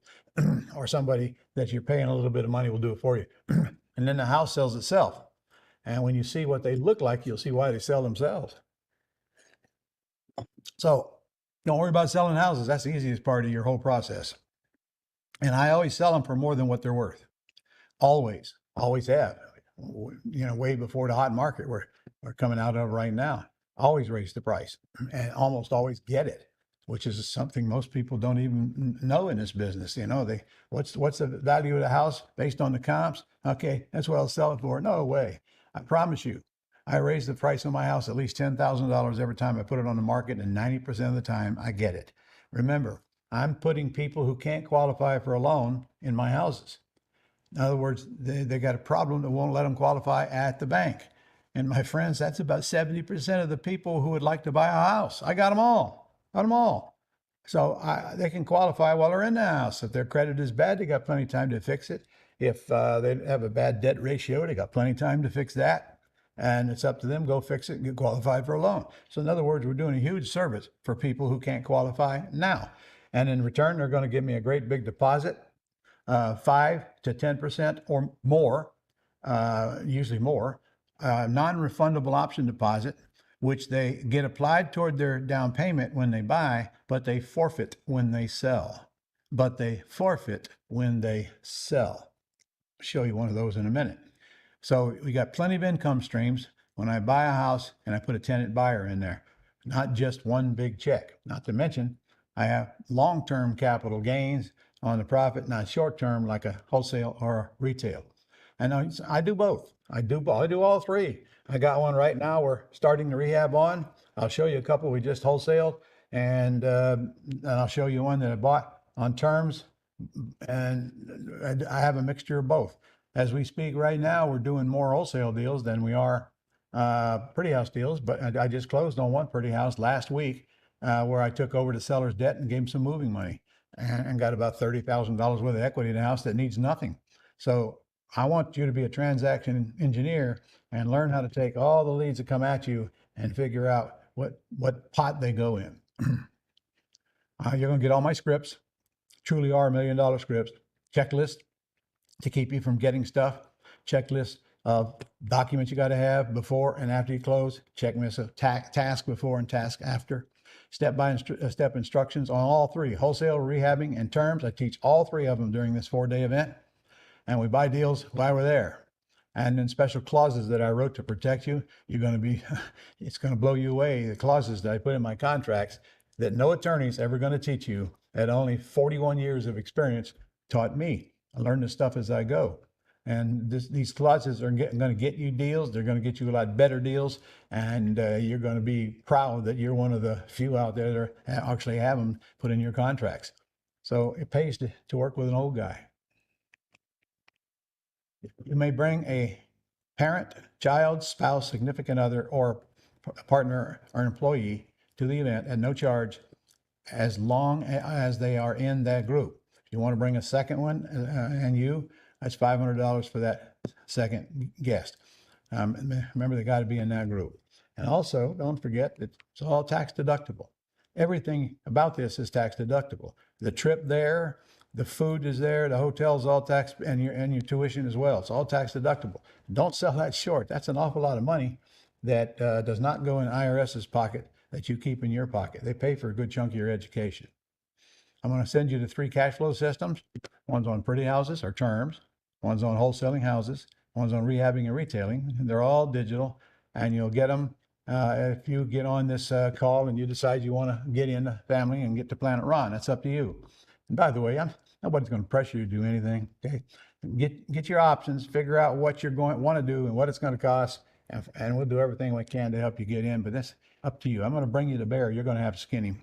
[SPEAKER 1] or somebody that you're paying a little bit of money will do it for you. And then the house sells itself. And when you see what they look like, you'll see why they sell themselves. So don't worry about selling houses. That's the easiest part of your whole process. And I always sell them for more than what they're worth. Always have. Way before the hot market we're coming out of right now. Always raise the price and almost always get it, which is something most people don't even know in this business. What's the value of the house based on the comps? Okay, that's what I'll sell it for. No way. I promise you, I raise the price of my house at least $10,000 every time I put it on the market, and 90% of the time I get it. Remember, I'm putting people who can't qualify for a loan in my houses. In other words, they got a problem that won't let them qualify at the bank. And my friends, that's about 70% of the people who would like to buy a house. I got them all. So they can qualify while they're in the house. If their credit is bad, they got plenty of time to fix it. If they have a bad debt ratio, they got plenty of time to fix that. And it's up to them, go fix it and get qualified for a loan. So in other words, we're doing a huge service for people who can't qualify now. And in return, they're going to give me a great big deposit, 5 to 10% or more, usually more, non-refundable option deposit, which they get applied toward their down payment when they buy, but they forfeit when they sell. I'll show you one of those in a minute. So we got plenty of income streams when I buy a house and I put a tenant buyer in there, not just one big check. Not to mention, I have long-term capital gains on the profit, not short-term like a wholesale or a retail. And I do both. I do all three. I got one right now we're starting the rehab on. I'll show you a couple we just wholesaled, and I'll show you one that I bought on terms. And I have a mixture of both. As we speak right now, we're doing more wholesale deals than we are pretty house deals. But I just closed on one pretty house last week, where I took over the seller's debt and gave him some moving money. and got about $30,000 worth of equity in a house that needs nothing. So I want you to be a transaction engineer and learn how to take all the leads that come at you and figure out what pot they go in. You're going to get all my scripts, truly are $1 million scripts, checklist to keep you from getting stuff, checklist of documents you got to have before and after you close, checklist of task before and task after, step instructions on all three, wholesale, rehabbing, and terms. I teach all three of them during this 4-day event, and we buy deals while we're there. And then special clauses that I wrote to protect you. You're going to be, it's going to blow you away. The clauses that I put in my contracts that no attorney's ever going to teach you, that only 41 years of experience taught me. I learned this stuff as I go. And these clauses are going to get you deals. They're going to get you a lot better deals. And you're going to be proud that you're one of the few out there that actually have them put in your contracts. So it pays to work with an old guy. You may bring a parent, child, spouse, significant other, or a partner or an employee to the event at no charge as long as they are in that group. If you want to bring a second one that's $500 for that second guest. Remember, they got to be in that group. And also, don't forget that it's all tax deductible. Everything about this is tax deductible. The trip there, the food is there, the hotel's all tax, and your tuition as well. It's all tax deductible. Don't sell that short. That's an awful lot of money that does not go in IRS's pocket that you keep in your pocket. They pay for a good chunk of your education. I'm going to send you the 3 cash flow systems. One's on pretty houses or terms. One's on wholesaling houses. One's on rehabbing and retailing. They're all digital, and you'll get them if you get on this call and you decide you want to get into family and get to Planet Ron. That's up to you. And by the way, nobody's going to pressure you to do anything. Okay, get your options, figure out what you're going to want to do and what it's going to cost, and we'll do everything we can to help you get in. But that's up to you. I'm going to bring you to bear. You're going to have to skin him.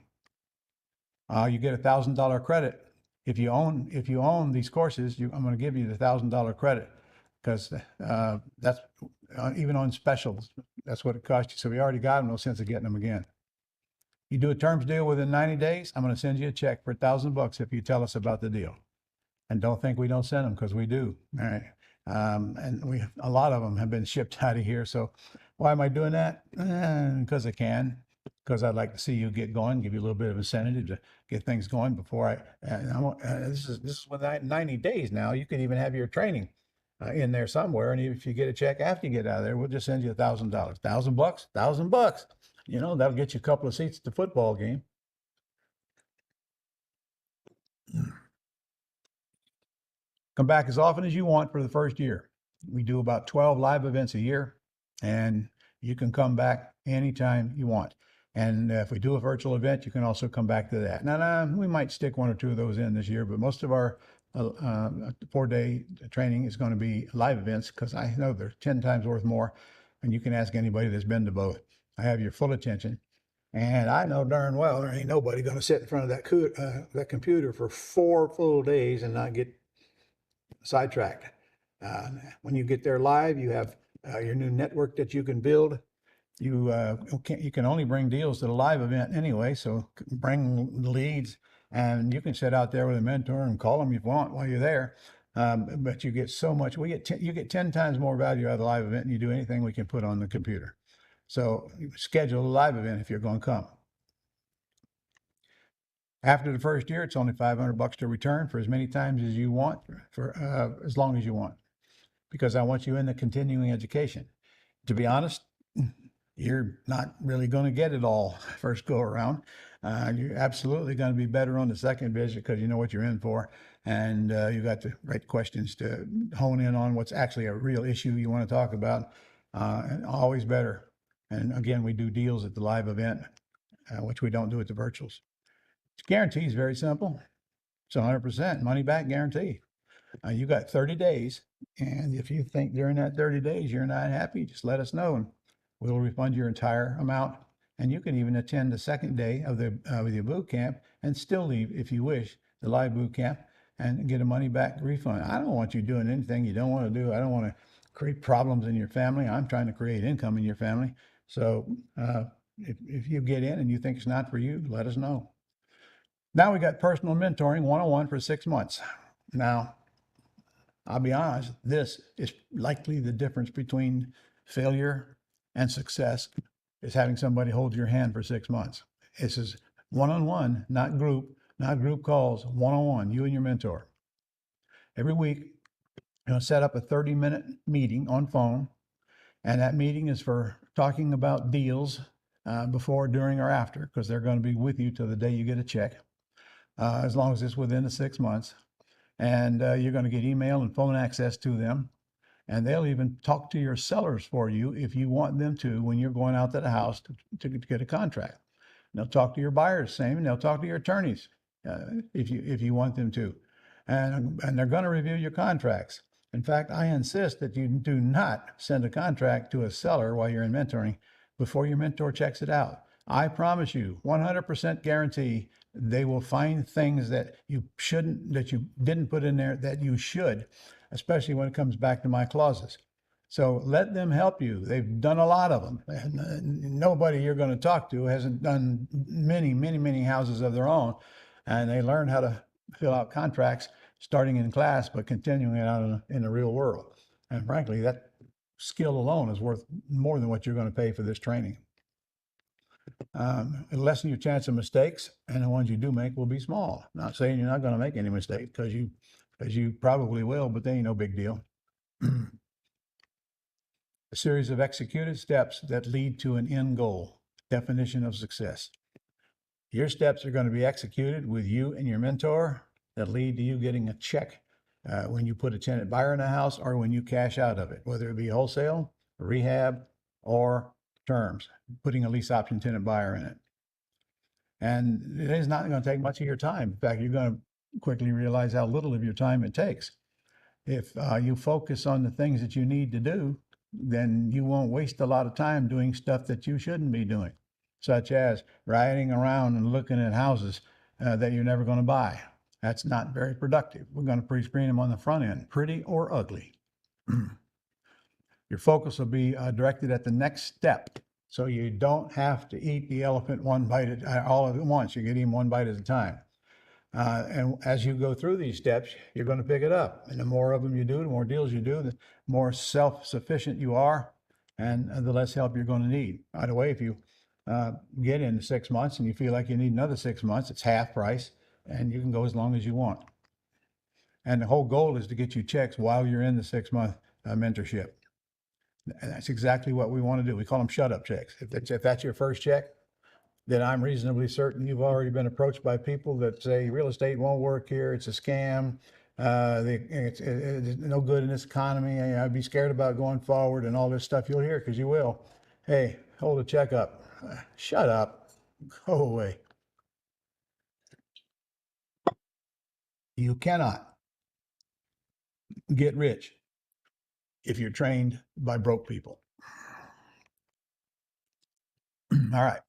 [SPEAKER 1] You get $1,000 credit if you own these courses. I'm going to give you the $1,000 credit because that's even on specials. That's what it costs you. So we already got them. No sense of getting them again. You do a terms deal within 90 days. I'm going to send you a check for $1,000 if you tell us about the deal. And don't think we don't send them, because we do. All right. And a lot of them have been shipped out of here. So why am I doing that? Because I can. Because I'd like to see you get going, give you a little bit of incentive to get things going before this is within 90 days now. You can even have your training in there somewhere. And if you get a check after you get out of there, we'll just send you $1,000. $1,000, $1,000. That'll get you a couple of seats at the football game. Come back as often as you want for the first year. We do about 12 live events a year, and you can come back anytime you want. And if we do a virtual event, you can also come back to that. Now, we might stick 1 or 2 of those in this year, but most of our 4-day training is going to be live events, because I know they're 10 times worth more. And you can ask anybody that's been to both. I have your full attention. And I know darn well there ain't nobody going to sit in front of that computer for 4 full days and not get sidetracked. When you get there live, you have your new network that you can build. You can only bring deals to the live event anyway, so bring leads, and you can sit out there with a mentor and call them if you want while you're there. But you get so much. You get 10 times more value out of the live event than you do anything we can put on the computer. So schedule a live event if you're going to come. After the first year, it's only $500 to return for as many times as you want, for as long as you want, because I want you in the continuing education. To be honest, you're not really going to get it all first go around. You're absolutely going to be better on the second visit, because you know what you're in for, and you got the right questions to hone in on what's actually a real issue you want to talk about. And always better. And again, we do deals at the live event, which we don't do at the virtuals. Guarantee is very simple. It's 100% money back guarantee. You got 30 days, and if you think during that 30 days you're not happy, just let us know, and we'll refund your entire amount. And you can even attend the second day of your boot camp and still leave, if you wish, the live boot camp, and get a money back refund. I don't want you doing anything you don't want to do. I don't want to create problems in your family. I'm trying to create income in your family. So if you get in and you think it's not for you, let us know. Now we got personal mentoring 101 for 6 months. Now, I'll be honest, this is likely the difference between failure and success is having somebody hold your hand for 6 months. This is one-on-one, not group calls, one-on-one, you and your mentor. Every week, you're going to set up a 30-minute meeting on phone, and that meeting is for talking about deals before, during, or after, because they're going to be with you till the day you get a check, as long as it's within the 6 months. And you're going to get email and phone access to them. And they'll even talk to your sellers for you if you want them to when you're going out to the house to get a contract. And they'll talk to your buyers, same, and they'll talk to your attorneys if you want them to. And they're going to review your contracts. In fact, I insist that you do not send a contract to a seller while you're in mentoring before your mentor checks it out. I promise you, 100% guarantee they will find things that you didn't put in there that you should, especially when it comes back to my clauses. So let them help you. They've done a lot of them. And nobody you're going to talk to hasn't done many houses of their own. And they learn how to fill out contracts starting in class, but continuing it out in the real world. And frankly, that skill alone is worth more than what you're going to pay for this training. It'll lessen your chance of mistakes, and the ones you do make will be small. Not saying you're not going to make any mistakes, because you probably will, but they ain't no big deal. A series of executed steps that lead to an end goal. Definition of success. Your steps are going to be executed with you and your mentor that lead to you getting a check when you put a tenant buyer in a house or when you cash out of it, whether it be wholesale, rehab, or terms, putting a lease option tenant buyer in it. And it is not going to take much of your time. In fact, you're going to quickly realize how little of your time it takes. If you focus on the things that you need to do, then you won't waste a lot of time doing stuff that you shouldn't be doing, such as riding around and looking at houses that you're never going to buy. That's not very productive. We're going to pre-screen them on the front end, pretty or ugly. Your focus will be directed at the next step. So you don't have to eat the elephant one bite all at once. You can eat them one bite at a time. And as you go through these steps, you're going to pick it up. And the more of them you do, the more deals you do, the more self-sufficient you are, and the less help you're going to need. By the way, if you get into 6 months and you feel like you need another 6 months, it's half price, and you can go as long as you want. And the whole goal is to get you checks while you're in the 6-month mentorship. And that's exactly what we want to do. We call them shut-up checks. If that's your first check, then I'm reasonably certain you've already been approached by people that say real estate won't work here. It's a scam. It's no good in this economy. I'd be scared about going forward and all this stuff. You'll hear because you will. Hey, hold a check up. Shut up. Go away. You cannot get rich if you're trained by broke people. All right.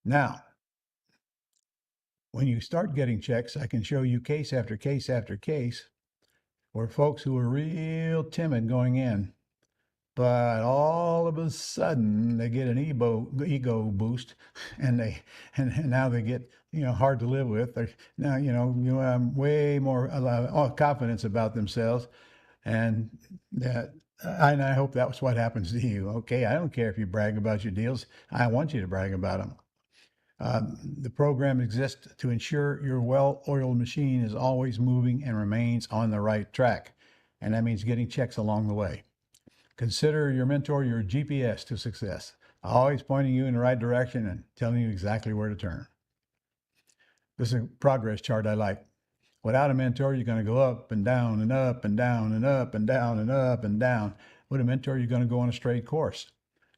[SPEAKER 1] Now, when you start getting checks, I can show you case after case after case where folks who were real timid going in, but all of a sudden they get an ego boost, and now they get hard to live with. They're now way more confidence about themselves, and that. And I hope that's what happens to you. Okay, I don't care if you brag about your deals. I want you to brag about them. The program exists to ensure your well-oiled machine is always moving and remains on the right track. And that means getting checks along the way. Consider your mentor your GPS to success, always pointing you in the right direction and telling you exactly where to turn. This is a progress chart I like. Without a mentor, you're going to go up and down and up and down and up and down and up and down. With a mentor, you're going to go on a straight course.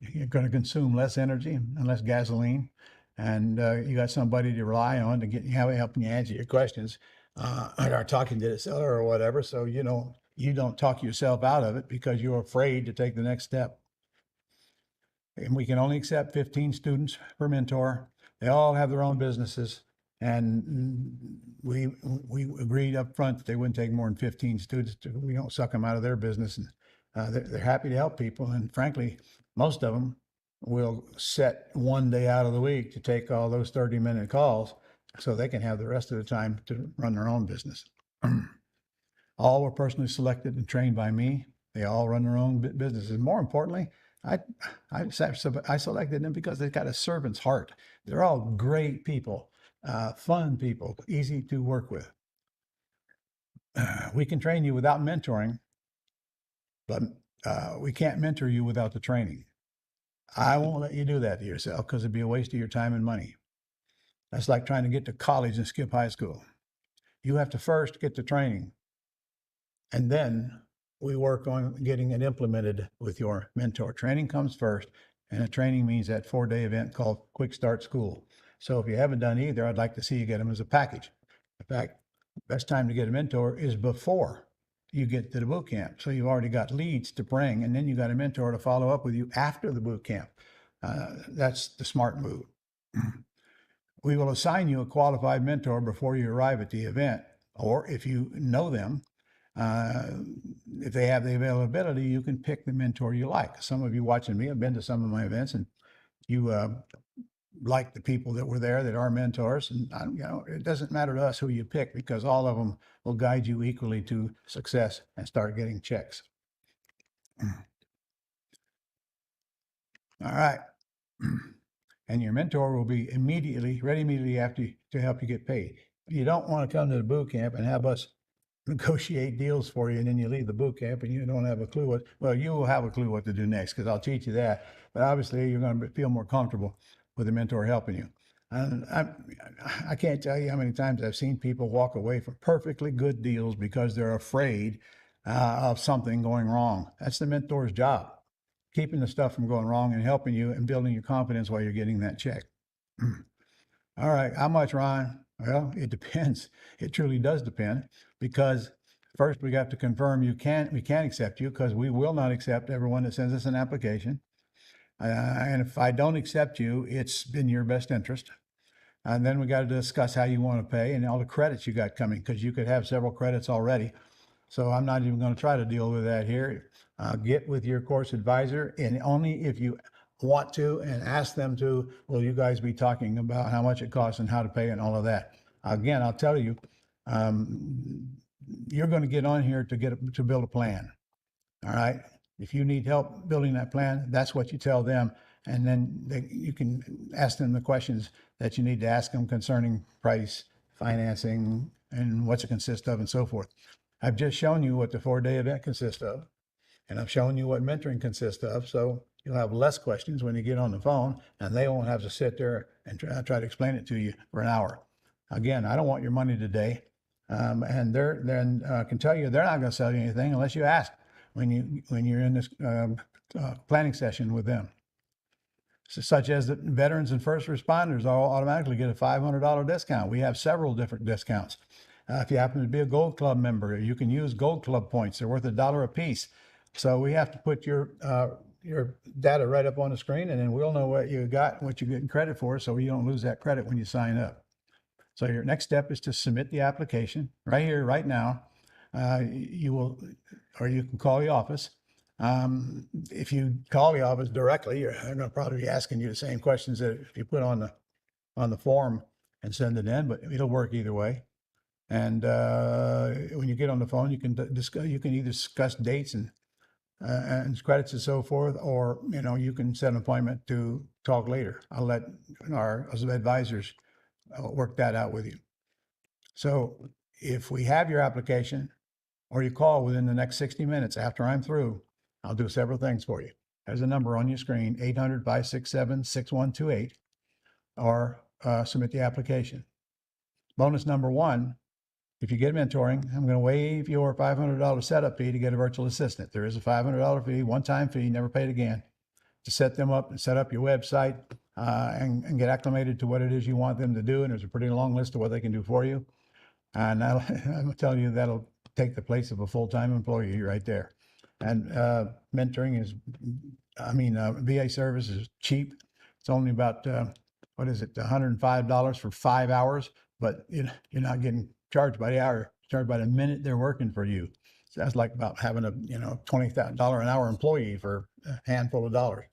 [SPEAKER 1] You're going to consume less energy and less gasoline. And you got somebody to rely on to get helping you answer your questions, or talking to the seller or whatever. So you don't talk yourself out of it because you're afraid to take the next step. And we can only accept 15 students per mentor. They all have their own businesses, and we agreed up front that they wouldn't take more than 15 students. We don't suck them out of their business, and they're happy to help people. And frankly, most of them will set one day out of the week to take all those 30-minute calls so they can have the rest of the time to run their own business. All were personally selected and trained by me. They all run their own businesses. More importantly, I, I selected them because they've got a servant's heart. They're all great people, fun people, easy to work with. We can train you without mentoring, but we can't mentor you without the training. I won't let you do that to yourself because it'd be a waste of your time and money. That's like trying to get to college and skip high school. You have to first get the training, and then we work on getting it implemented with your mentor. Training comes first, and a training means that 4-day event called Quick Start School. So if you haven't done either, I'd like to see you get them as a package. In fact, best time to get a mentor is before you get to the boot camp. So you've already got leads to bring, and then you got a mentor to follow up with you after the boot camp. That's the smart move. We will assign you a qualified mentor before you arrive at the event, or if you know them, if they have the availability, you can pick the mentor you like. Some of you watching me have been to some of my events, and you like the people that were there that are mentors. And it doesn't matter to us who you pick because all of them will guide you equally to success and start getting checks. All right. And your mentor will be ready immediately after to help you get paid. You don't want to come to the boot camp and have us negotiate deals for you, and then you leave the boot camp and you don't have a clue well, you will have a clue what to do next because I'll teach you that. But obviously, you're going to feel more comfortable with a mentor helping you. And I can't tell you how many times I've seen people walk away from perfectly good deals because they're afraid of something going wrong. That's the mentor's job, keeping the stuff from going wrong and helping you and building your confidence while you're getting that check. All right, how much, Ron? Well, it depends. It truly does depend because first we got to confirm we can accept you because we will not accept everyone that sends us an application. And if I don't accept you, it's in your best interest. And then we got to discuss how you want to pay and all the credits you got coming because you could have several credits already. So I'm not even going to try to deal with that here. Get with your course advisor, and only if you want to and ask them to, will you guys be talking about how much it costs and how to pay and all of that. Again, I'll tell you, you're going to get on here to build a plan. All right. If you need help building that plan, that's what you tell them. And then you can ask them the questions that you need to ask them concerning price, financing, and what's it consist of and so forth. I've just shown you what the 4-day event consists of, and I've shown you what mentoring consists of. So you'll have less questions when you get on the phone, and they won't have to sit there and try to explain it to you for an hour. Again, I don't want your money today. And I can tell you they're not going to sell you anything unless you ask when you're in this planning session with them. Such as the veterans and first responders all automatically get a $500 discount. We have several different discounts. If you happen to be a Gold Club member, you can use Gold Club points. They're worth $1 a piece. So we have to put your data right up on the screen, and then we'll know what you got and what you're getting credit for, so you don't lose that credit when you sign up. So your next step is to submit the application right here, right now. You can call the office. If you call the office directly, they're going to probably be asking you the same questions that if you put on the form and send it in, but it'll work either way. And when you get on the phone, you can either discuss dates and credits and so forth, or you can set an appointment to talk later. I'll let our advisors work that out with you. So if we have your application or you call within the next 60 minutes after I'm through, I'll do several things for you. There's a number on your screen, 800-567-6128, or submit the application. Bonus number one, if you get mentoring, I'm going to waive your $500 setup fee to get a virtual assistant. There is a $500 fee, one-time fee, never paid again, to set them up and set up your website and get acclimated to what it is you want them to do. And there's a pretty long list of what they can do for you. And I'm going to tell you that'll take the place of a full-time employee right there. And mentoring VA service is cheap. It's only about, $105 for 5 hours, but you're not getting charged by the hour, charged by the minute they're working for you. So that's like about having a, $20,000 an hour employee for a handful of dollars.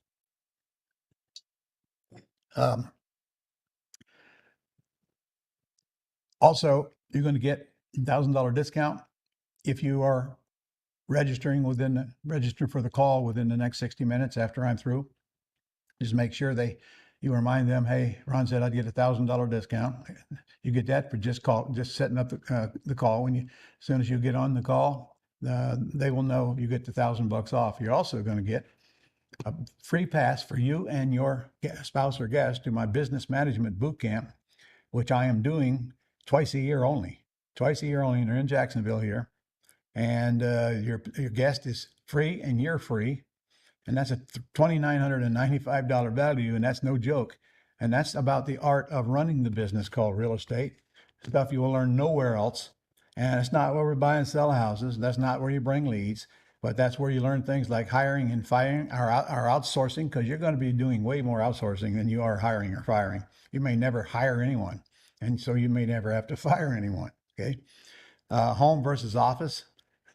[SPEAKER 1] Also, you're going to get $1,000 discount if you are register for the call within the next 60 minutes after I'm through. Just make sure you remind them, hey, Ron said I'd get $1,000 discount. You get that for just setting up the call. As soon as you get on the call, they will know you get the $1,000 off. You're also going to get a free pass for you and your spouse or guest to my business management boot camp, which I am doing twice a year only. Twice a year only, and they're in Jacksonville here. And your guest is free and you're free. And that's a $2,995 value, and that's no joke. And that's about the art of running the business called real estate. Stuff you will learn nowhere else. And it's not where we buy and sell houses. That's not where you bring leads. But that's where you learn things like hiring and firing, or outsourcing, because you're going to be doing way more outsourcing than you are hiring or firing. You may never hire anyone, and so you may never have to fire anyone. Okay. Home versus office,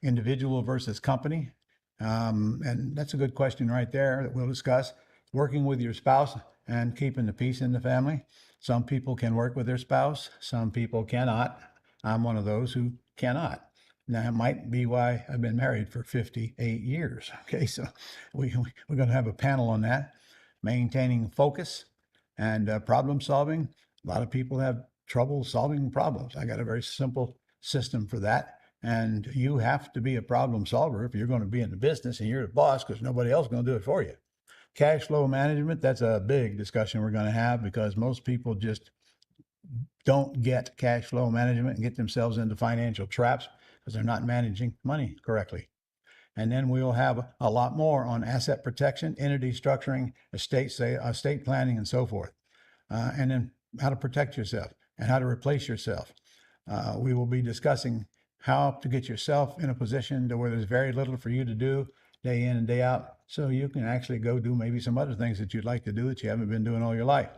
[SPEAKER 1] individual versus company. And that's a good question right there that we'll discuss. Working with your spouse and keeping the peace in the family. Some people can work with their spouse. Some people cannot. I'm one of those who cannot. Now, it might be why I've been married for 58 years. Okay, so we're going to have a panel on that. Maintaining focus and problem solving. A lot of people have trouble solving problems. I got a very simple system for that. And you have to be a problem solver if you're going to be in the business and you're the boss, because nobody else is going to do it for you. Cash flow management, that's a big discussion we're going to have, because most people just don't get cash flow management and get themselves into financial traps because they're not managing money correctly. And then we'll have a lot more on asset protection, entity structuring, estate planning, and so forth. And then how to protect yourself and how to replace yourself. We will be discussing how to get yourself in a position to where there's very little for you to do day in and day out, so you can actually go do maybe some other things that you'd like to do that you haven't been doing all your life.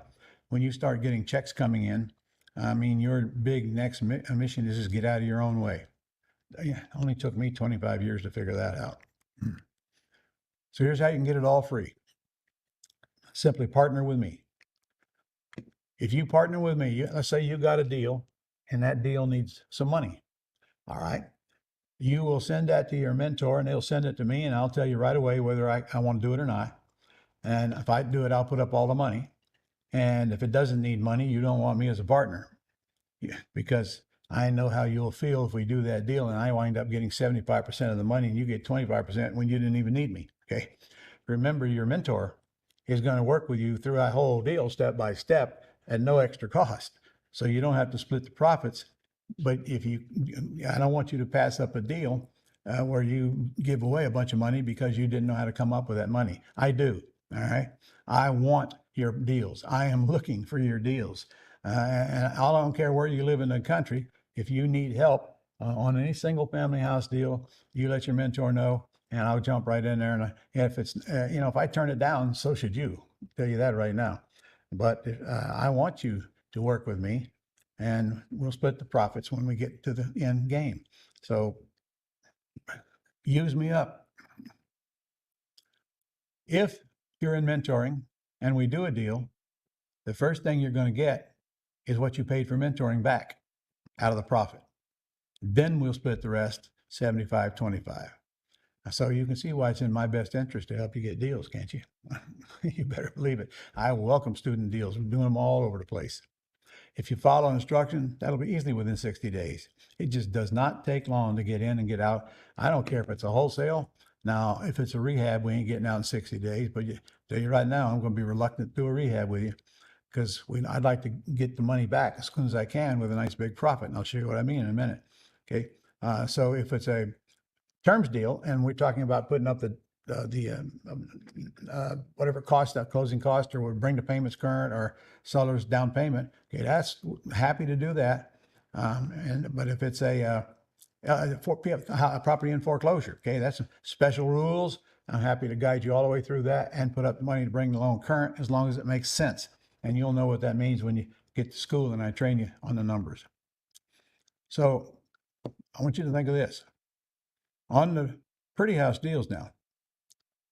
[SPEAKER 1] When you start getting checks coming in, I mean, your big next mission is just get out of your own way. It only took me 25 years to figure that out. So here's how you can get it all free. Simply partner with me. If you partner with me, let's say you got a deal and that deal needs some money. All right. You will send that to your mentor and they'll send it to me, and I'll tell you right away whether I want to do it or not. And if I do it, I'll put up all the money. And if it doesn't need money, you don't want me as a partner, because I know how you'll feel if we do that deal and I wind up getting 75% of the money and you get 25% when you didn't even need me. Okay. Remember, your mentor is going to work with you through that whole deal step by step at no extra cost. So you don't have to split the profits. But I don't want you to pass up a deal where you give away a bunch of money because you didn't know how to come up with that money. I do. All right. I want your deals. I am looking for your deals. And I don't care where you live in the country. If you need help on any single family house deal, you let your mentor know, and I'll jump right in there. And if it's, if I turn it down, so should you. I'll tell you that right now. But I want you to work with me, and we'll split the profits when we get to the end game. So use me up. If you're in mentoring and we do a deal, the first thing you're going to get is what you paid for mentoring back out of the profit. Then we'll split the rest 75-25. So you can see why it's in my best interest to help you get deals, can't you? You better believe it. I welcome student deals. We're doing them all over the place. If you follow instruction, that'll be easily within 60 days. It just does not take long to get in and get out. I don't care if it's a wholesale. Now, if it's a rehab, we ain't getting out in 60 days. But tell you right now, I'm going to be reluctant to do a rehab with you, because I'd like to get the money back as soon as I can with a nice big profit. And I'll show you what I mean in a minute. Okay. So if it's a terms deal and we're talking about putting up the whatever cost, that closing cost, or would bring the payments current, or seller's down payment, okay, that's happy to do that. But if it's a property in foreclosure, okay, that's special rules. I'm happy to guide you all the way through that and put up the money to bring the loan current, as long as it makes sense. And you'll know what that means when you get to school and I train you on the numbers. So I want you to think of this. On the pretty house deals now,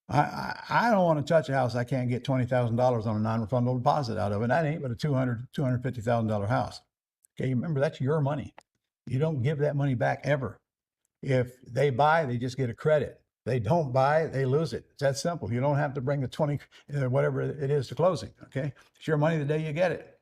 [SPEAKER 1] I don't want to touch a house I can't get $20,000 on a non-refundable deposit out of, and that ain't but a $250,000 house. Okay, remember that's your money. You don't give that money back ever. If they buy, they just get a credit. They don't buy, they lose it. It's that simple. You don't have to bring the 20, whatever it is to closing. Okay, it's your money the day you get it.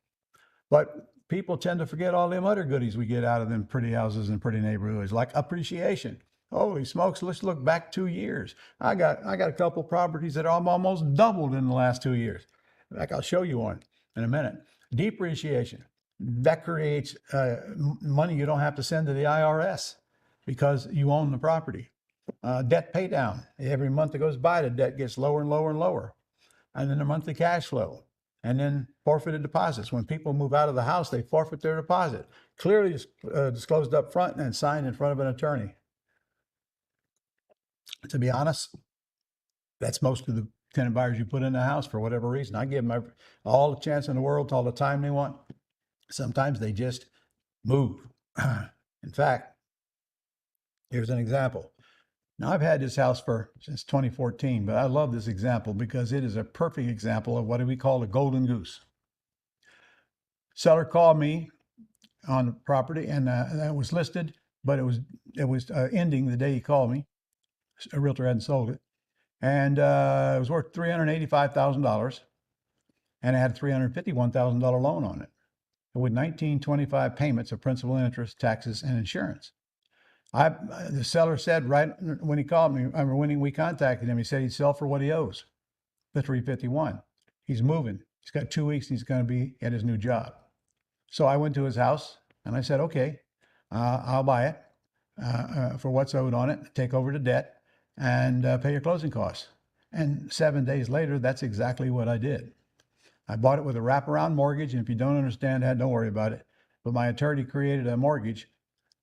[SPEAKER 1] But people tend to forget all them other goodies we get out of them pretty houses and pretty neighborhoods, like appreciation. Holy smokes, let's look back 2 years. I got a couple properties that are almost doubled in the last 2 years. In fact, I'll show you one in a minute. Depreciation. That creates money you don't have to send to the IRS because you own the property. Debt pay down. Every month that goes by, the debt gets lower and lower and lower. And then the monthly cash flow. And then forfeited deposits. When people move out of the house, they forfeit their deposit. Clearly disclosed up front and signed in front of an attorney. To be honest, that's most of the tenant buyers you put in the house for whatever reason. I give them all the chance in the world, all the time they want. Sometimes they just move. In fact, here's an example. Now, I've had this house since 2014, but I love this example because it is a perfect example of what we call a golden goose. Seller called me on the property, and that was listed, but it was ending the day he called me. A realtor hadn't sold it, and it was worth $385,000, and it had a $351,000 loan on it, with 1925 payments of principal and interest, taxes, and insurance. The seller said right when he called me, when we contacted him, he said he'd sell for what he owes, the 351. He's moving. He's got 2 weeks. He's going to be at his new job. So I went to his house and I said, okay, I'll buy it for what's owed on it, take over the debt, and pay your closing costs. And 7 days later, that's exactly what I did. I bought it with a wraparound mortgage, and if you don't understand that, don't worry about it. But my attorney created a mortgage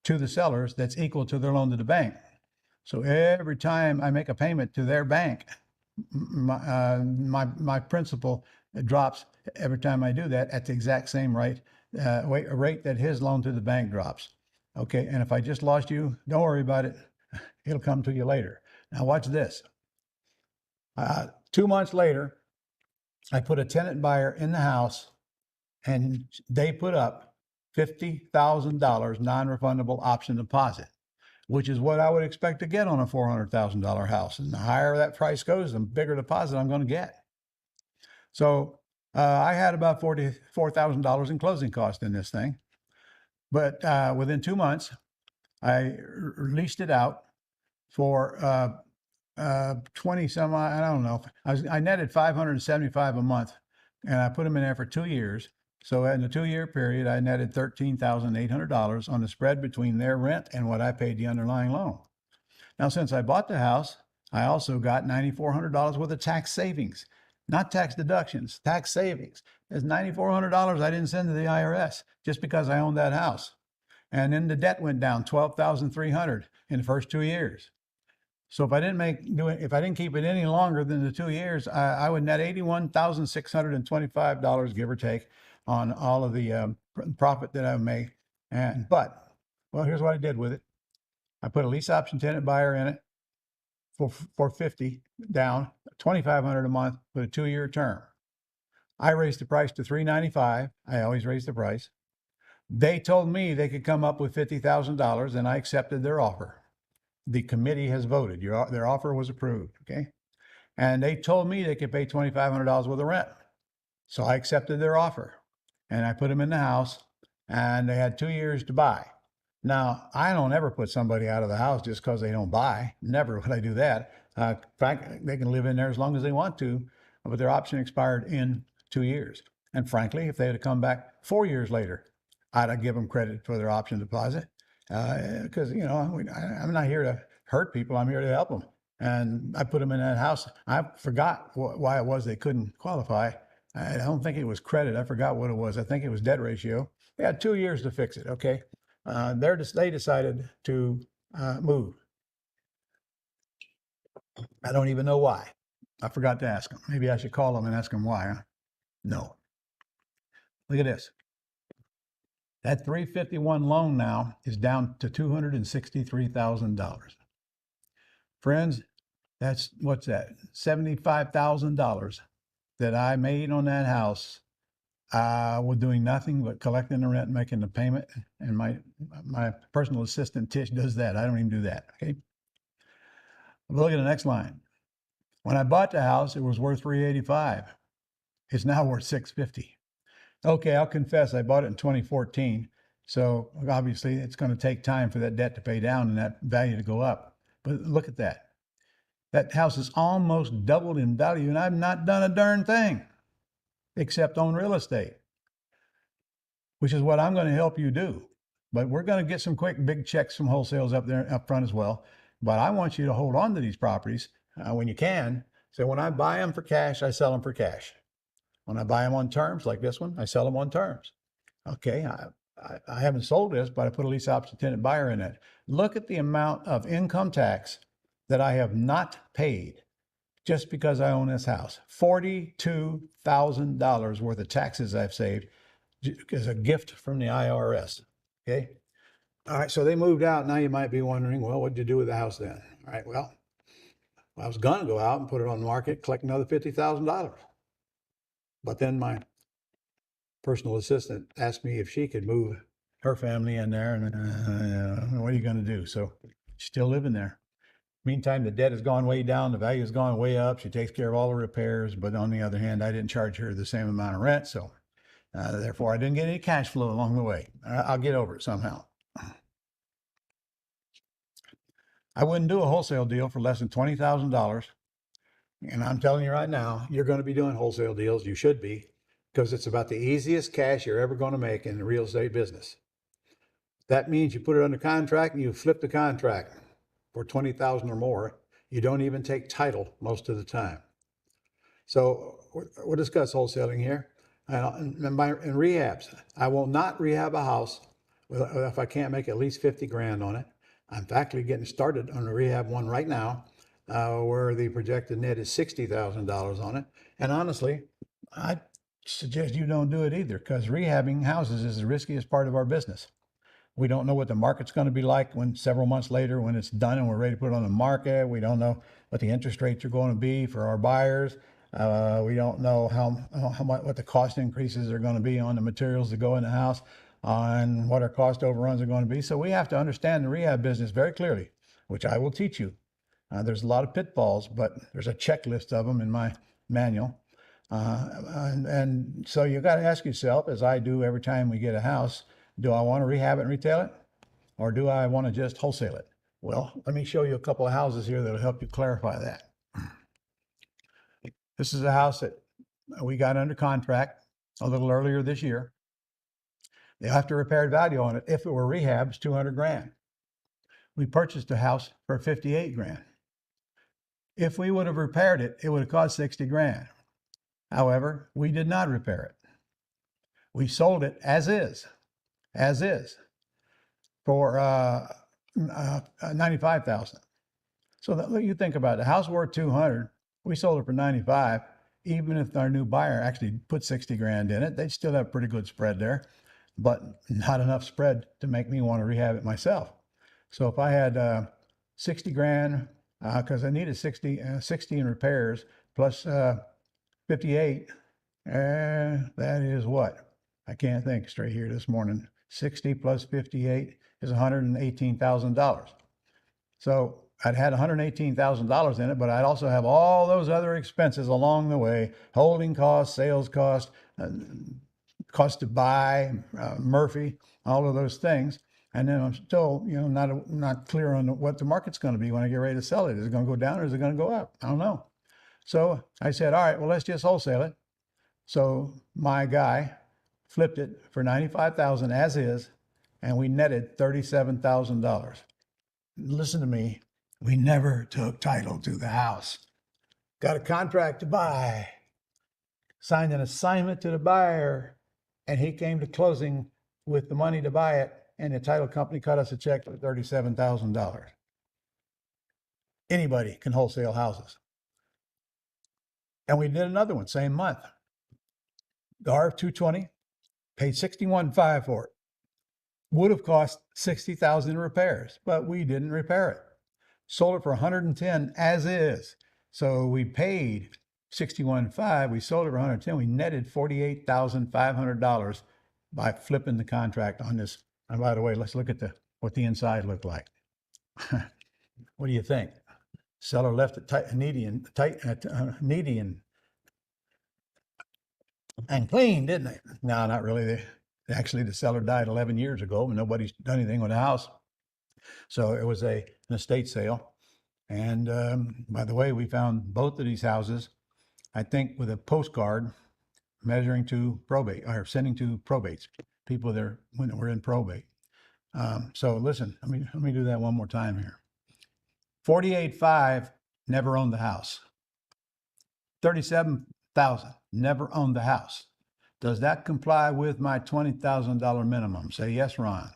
[SPEAKER 1] to the sellers that's equal to their loan to the bank. So every time I make a payment to their bank, my principal drops every time I do that at the exact same rate that his loan to the bank drops. Okay, and if I just lost you, don't worry about it. It'll come to you later. Now watch this. 2 months later, I put a tenant buyer in the house, and they put up $50,000 non-refundable option deposit, which is what I would expect to get on a $400,000 house. And the higher that price goes, the bigger deposit I'm going to get. So I had about $44,000 in closing costs in this thing. But within 2 months, I leased it out for 20 some, I don't know. I netted $575 a month, and I put them in there for 2 years. So in the 2-year period, I netted $13,800 on the spread between their rent and what I paid the underlying loan. Now, since I bought the house, I also got $9,400 worth of tax savings, not tax deductions, tax savings. There's $9,400 I didn't send to the IRS just because I owned that house. And then the debt went down $12,300 in the first 2 years. So if I didn't keep it any longer than the 2 years, I would net $81,625, give or take, on all of the profit that I made. But here's what I did with it. I put a lease option tenant buyer in it for 50 down, 2,500 a month with a 2-year term. I raised the price to $395. I always raise the price. They told me they could come up with $50,000, and I accepted their offer. The committee has voted. Their offer was approved, okay? And they told me they could pay $2,500 worth of rent. So I accepted their offer, and I put them in the house, and they had 2 years to buy. Now, I don't ever put somebody out of the house just because they don't buy. Never would I do that. In fact, they can live in there as long as they want to, but their option expired in 2 years. And frankly, if they had come back 4 years later, I'd give them credit for their option deposit. Because, I'm not here to hurt people. I'm here to help them. And I put them in that house. I forgot why it was they couldn't qualify. I don't think it was credit. I forgot what it was. I think it was debt ratio. They had 2 years to fix it, okay? They decided to move. I don't even know why. I forgot to ask them. Maybe I should call them and ask them why. Huh? No. Look at this. That 351 loan now is down to $263,000. Friends, what's that? $75,000 that I made on that house was doing nothing but collecting the rent and making the payment. And my personal assistant, Tish, does that. I don't even do that. Okay. Look at the next line. When I bought the house, it was worth $385. It's now worth $650. Okay, I'll confess I bought it in 2014. So obviously it's going to take time for that debt to pay down and that value to go up. But look at that. That house is almost doubled in value, and I've not done a darn thing except own real estate, which is what I'm going to help you do. But we're going to get some quick big checks from wholesales up there up front as well. But I want you to hold on to these properties when you can. So when I buy them for cash, I sell them for cash. When I buy them on terms like this one, I sell them on terms. Okay, I haven't sold this, but I put a lease option tenant buyer in it. Look at the amount of income tax that I have not paid just because I own this house. $42,000 worth of taxes I've saved as a gift from the IRS. Okay. All right. So they moved out. Now you might be wondering, well, what did you do with the house then? All right. Well, I was going to go out and put it on the market, collect another $50,000. But then my personal assistant asked me if she could move her family in there. And what are you going to do? So she's still living there. Meantime, the debt has gone way down. The value has gone way up. She takes care of all the repairs. But on the other hand, I didn't charge her the same amount of rent. So therefore, I didn't get any cash flow along the way. I'll get over it somehow. I wouldn't do a wholesale deal for less than $20,000. And I'm telling you right now, you're going to be doing wholesale deals. You should be, because it's about the easiest cash you're ever going to make in the real estate business. That means you put it under contract and you flip the contract for $20,000 or more. You don't even take title most of the time. So we'll discuss wholesaling here. In rehabs, I will not rehab a house if I can't make at least 50 grand on it. I'm actually getting started on a rehab one right now, where the projected net is $60,000 on it. And honestly, I suggest you don't do it either, because rehabbing houses is the riskiest part of our business. We don't know what the market's going to be like when several months later, when it's done and we're ready to put it on the market. We don't know what the interest rates are going to be for our buyers. We don't know how much, what the cost increases are going to be on the materials that go in the house, on what our cost overruns are going to be. So we have to understand the rehab business very clearly, which I will teach you. There's a lot of pitfalls, but there's a checklist of them in my manual. And so you got to ask yourself, as I do every time we get a house, do I want to rehab it and retail it, or do I want to just wholesale it? Well, let me show you a couple of houses here that'll help you clarify that. This is a house that we got under contract a little earlier this year. The after repaired value on it, if it were rehab, is 200 grand. We purchased the house for 58 grand. If we would have repaired it, it would have cost 60 grand. However, we did not repair it. We sold it as is, for $95,000. So that, you think about it, the house worth 200, we sold it for 95. Even if our new buyer actually put 60 grand in it, they'd still have pretty good spread there, but not enough spread to make me want to rehab it myself. So if I had 60 grand, because I needed 60 in repairs plus 58, that is what? I can't think straight here this morning. 60 plus 58 is $118,000. So I'd had $118,000 in it, but I'd also have all those other expenses along the way: holding costs, sales costs, cost to buy, Murphy, all of those things. And then I'm still, not clear on what the market's going to be when I get ready to sell it. Is it going to go down or is it going to go up? I don't know. So I said, all right, well, let's just wholesale it. So my guy flipped it for $95,000 as is, and we netted $37,000. Listen to me. We never took title to the house. Got a contract to buy, signed an assignment to the buyer, and he came to closing with the money to buy it, and the title company cut us a check for $37,000. Anybody can wholesale houses. And we did another one, same month. The RF220, paid $61,500 for it. Would have cost $60,000 in repairs, but we didn't repair it. Sold it for $110,000 as is. So we paid 61.5, we sold it for 110. We netted $48,500 by flipping the contract on this. And by the way, let's look at what the inside looked like. What do you think? Seller left it tight, needy and clean, didn't they? No, not really. Actually, the seller died 11 years ago, and nobody's done anything with the house. So it was an estate sale. And by the way, we found both of these houses, I think, with a postcard measuring to probate or sending to probates, people there when we're in probate. So listen, let me do that one more time here. 48.5 never owned the house. 37,000 never owned the house. Does that comply with my $20,000 minimum? Say yes, Ron.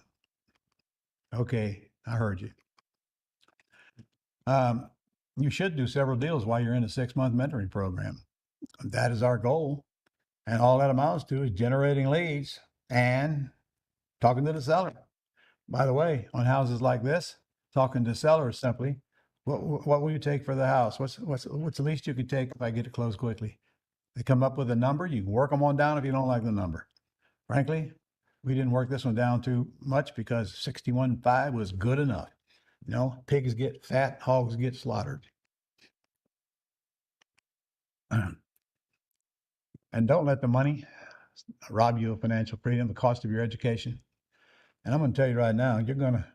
[SPEAKER 1] Okay, I heard you. You should do several deals while you're in a 6-month mentoring program. That is our goal. And all that amounts to is generating leads and talking to the seller. By the way, on houses like this, talking to sellers simply, what will you take for the house? What's the least you could take if I get it closed quickly? They come up with a number. You can work them on down if you don't like the number. Frankly, we didn't work this one down too much because 61.5 was good enough. You know, pigs get fat, hogs get slaughtered. And don't let the money rob you of financial freedom, the cost of your education. And I'm going to tell you right now, you're going to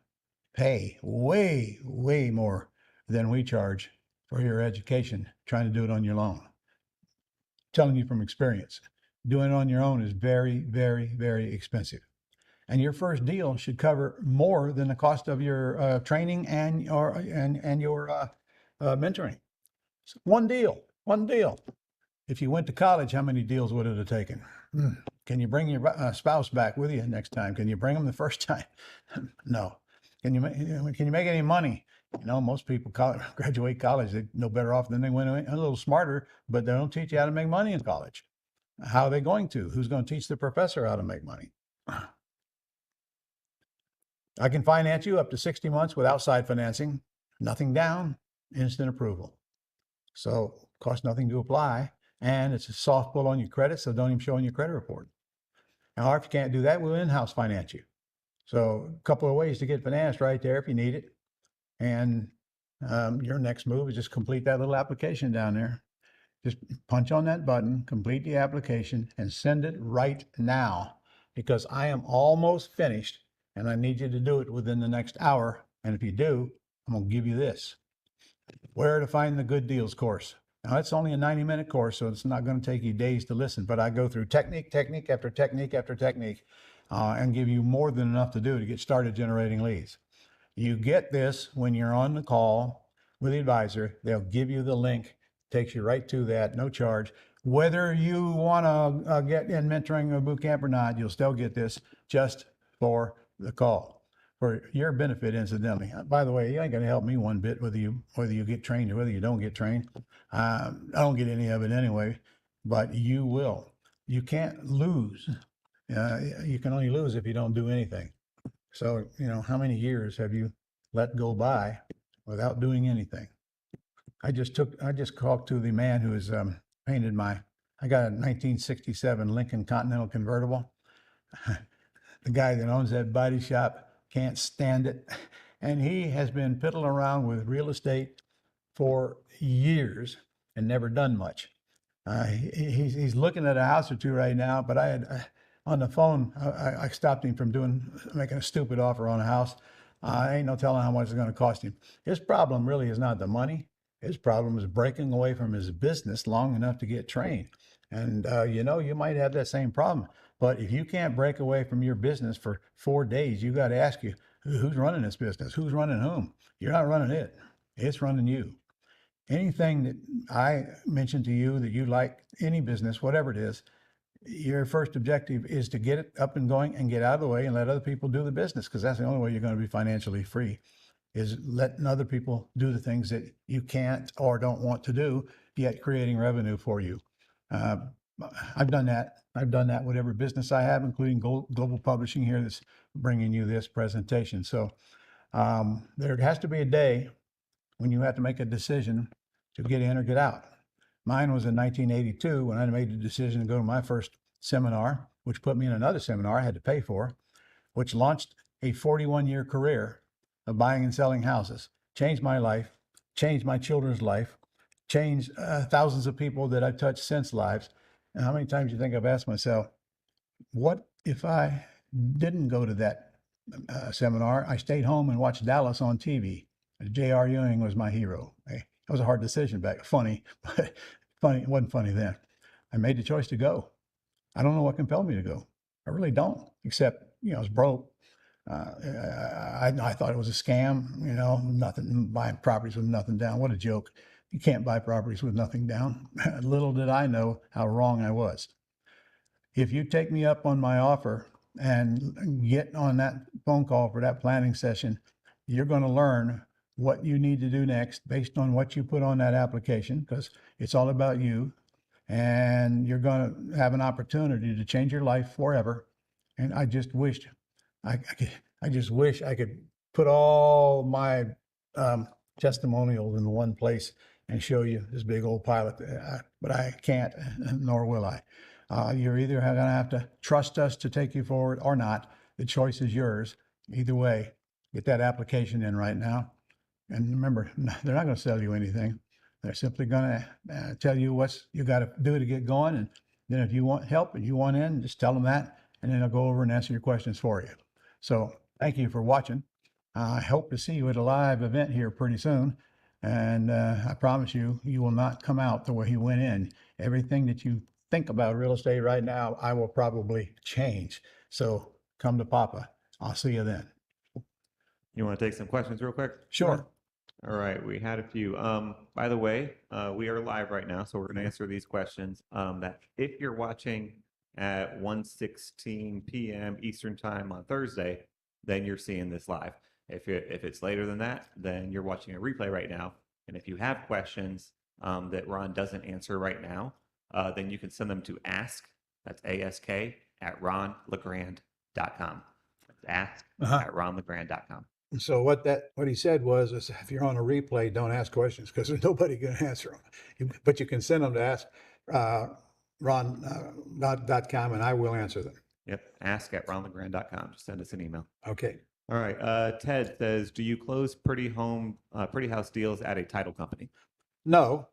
[SPEAKER 1] pay way, way more than we charge for your education trying to do it on your own. I'm telling you from experience, doing it on your own is very, very, very expensive. And your first deal should cover more than the cost of your training and your mentoring. So one deal. If you went to college, how many deals would it have taken? Can you bring your spouse back with you next time? Can you bring them the first time? No. Can you make any money? You know, most people graduate college, they're no better off than they went a little smarter, but they don't teach you how to make money in college. How are they going to? Who's going to teach the professor how to make money? I can finance you up to 60 months with outside financing, nothing down, instant approval. So costs nothing to apply, and it's a soft pull on your credit, so don't even show on your credit report. Now, if you can't do that, we'll in-house finance you. So a couple of ways to get financed right there if you need it. And your next move is just complete that little application down there. Just punch on that button, complete the application, and send it right now, because I am almost finished and I need you to do it within the next hour. And if you do, I'm going to give you this. Where to Find the Good Deals course. Now, it's only a 90-minute course, so it's not going to take you days to listen, but I go through technique after technique after technique and give you more than enough to do to get started generating leads. You get this when you're on the call with the advisor. They'll give you the link, takes you right to that, no charge. Whether you want to get in mentoring or boot camp or not, you'll still get this just for the call, for your benefit, incidentally. By the way, you ain't going to help me one bit whether you get trained or whether you don't get trained. I don't get any of it anyway, but you will. You can't lose. You can only lose if you don't do anything. So, you know, how many years have you let go by without doing anything? I just talked to the man who has painted I got a 1967 Lincoln Continental convertible. The guy that owns that body shop can't stand it. And he has been piddling around with real estate for years and never done much. He's looking at a house or two right now, but I had on the phone, I stopped him from making a stupid offer on a house. Ain't no telling how much it's going to cost him. His problem really is not the money. His problem is breaking away from his business long enough to get trained. And, you know, you might have that same problem. But if you can't break away from your business for 4 days, you got to ask you, who's running this business? Who's running whom? You're not running it. It's running you. Anything that I mentioned to you that you like, any business, whatever it is, your first objective is to get it up and going and get out of the way and let other people do the business, because that's the only way you're going to be financially free, is letting other people do the things that you can't or don't want to do, yet creating revenue for you. I've done that. I've done that with every business I have, including Global Publishing here that's bringing you this presentation. So there has to be a day when you have to make a decision to get in or get out. Mine was in 1982 when I made the decision to go to my first seminar, which put me in another seminar I had to pay for, which launched a 41-year career of buying and selling houses, changed my life, changed my children's life, changed thousands of people that I've touched since lives. And how many times do you think I've asked myself, what if I didn't go to that seminar? I stayed home and watched Dallas on TV. J.R. Ewing was my hero. That was a hard decision back. Funny, but funny. It wasn't funny then. I made the choice to go. I don't know what compelled me to go. I really don't, except, I was broke. I thought it was a scam, nothing, buying properties with nothing down. What a joke. You can't buy properties with nothing down. Little did I know how wrong I was. If you take me up on my offer and get on that phone call for that planning session, you're going to learn what you need to do next based on what you put on that application, because it's all about you. And you're going to have an opportunity to change your life forever. And I just wished I just wish I could put all my testimonials in one place and show you this big old pile, but I can't, nor will I. You're either going to have to trust us to take you forward or not. The choice is yours. Either way, get that application in right now. And remember, they're not going to sell you anything. They're simply going to tell you what you got to do to get going. And then if you want help and you want in, just tell them that, and then they'll go over and answer your questions for you. So thank you for watching. I hope to see you at a live event here pretty soon. And I promise you, you will not come out the way you went in. Everything that you think about real estate right now, I will probably change. So come to Papa. I'll see you then.
[SPEAKER 2] You want to take some questions real quick?
[SPEAKER 1] Sure.
[SPEAKER 2] All right, we had a few. By the way, we are live right now, so we're going to answer these questions. That if you're watching at 1:16 p.m. Eastern Time on Thursday, then you're seeing this live. If it's later than that, then you're watching a replay right now. And if you have questions that Ron doesn't answer right now, then you can send them to ask, that's ASK, at ronlegrand.com. That's ask at ronlegrand.com.
[SPEAKER 1] So what he said was, is if you're on a replay, don't ask questions because there's nobody going to answer them. But you can send them to ask ron.com and I will answer them.
[SPEAKER 2] Yep, ask at ronlegrand.com. Just send us an email.
[SPEAKER 1] Okay.
[SPEAKER 2] All right. Ted says, do you close pretty house deals at a title company?
[SPEAKER 1] No,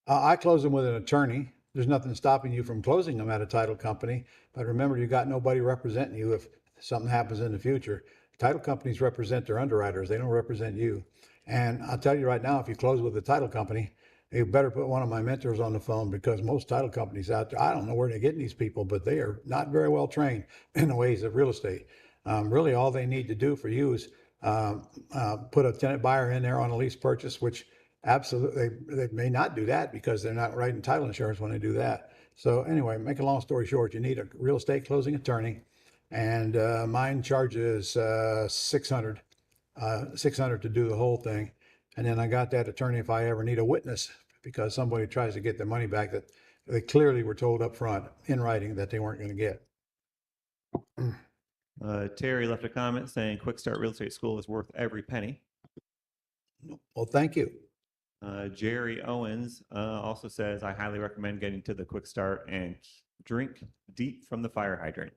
[SPEAKER 1] I close them with an attorney. There's nothing stopping you from closing them at a title company. But remember, you got nobody representing you if something happens in the future. Title companies represent their underwriters. They don't represent you. And I'll tell you right now, if you close with a title company, you better put one of my mentors on the phone, because most title companies out there, I don't know where they're getting these people, but they are not very well trained in the ways of real estate. Really, all they need to do for you is put a tenant buyer in there on a lease purchase, which absolutely they may not do that because they're not writing title insurance when they do that. So anyway, make a long story short, you need a real estate closing attorney, and mine charges $600 to do the whole thing. And then I got that attorney if I ever need a witness, because somebody tries to get their money back that they clearly were told up front in writing that they weren't going to get.
[SPEAKER 2] Terry left a comment saying Quick Start Real Estate School is worth every penny.
[SPEAKER 1] Well, thank you.
[SPEAKER 2] Jerry Owens also says, I highly recommend getting to the Quick Start and drink deep from the fire hydrant.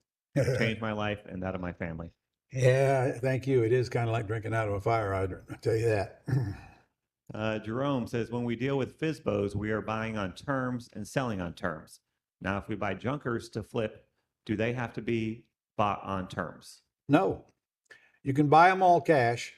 [SPEAKER 2] Changed my life and that of my family.
[SPEAKER 1] Yeah, thank you. It is kind of like drinking out of a fire hydrant, I'll tell you that.
[SPEAKER 2] Jerome says, when we deal with FSBOs, we are buying on terms and selling on terms. Now, if we buy junkers to flip, do they have to be bought on terms?
[SPEAKER 1] No, you can buy them all cash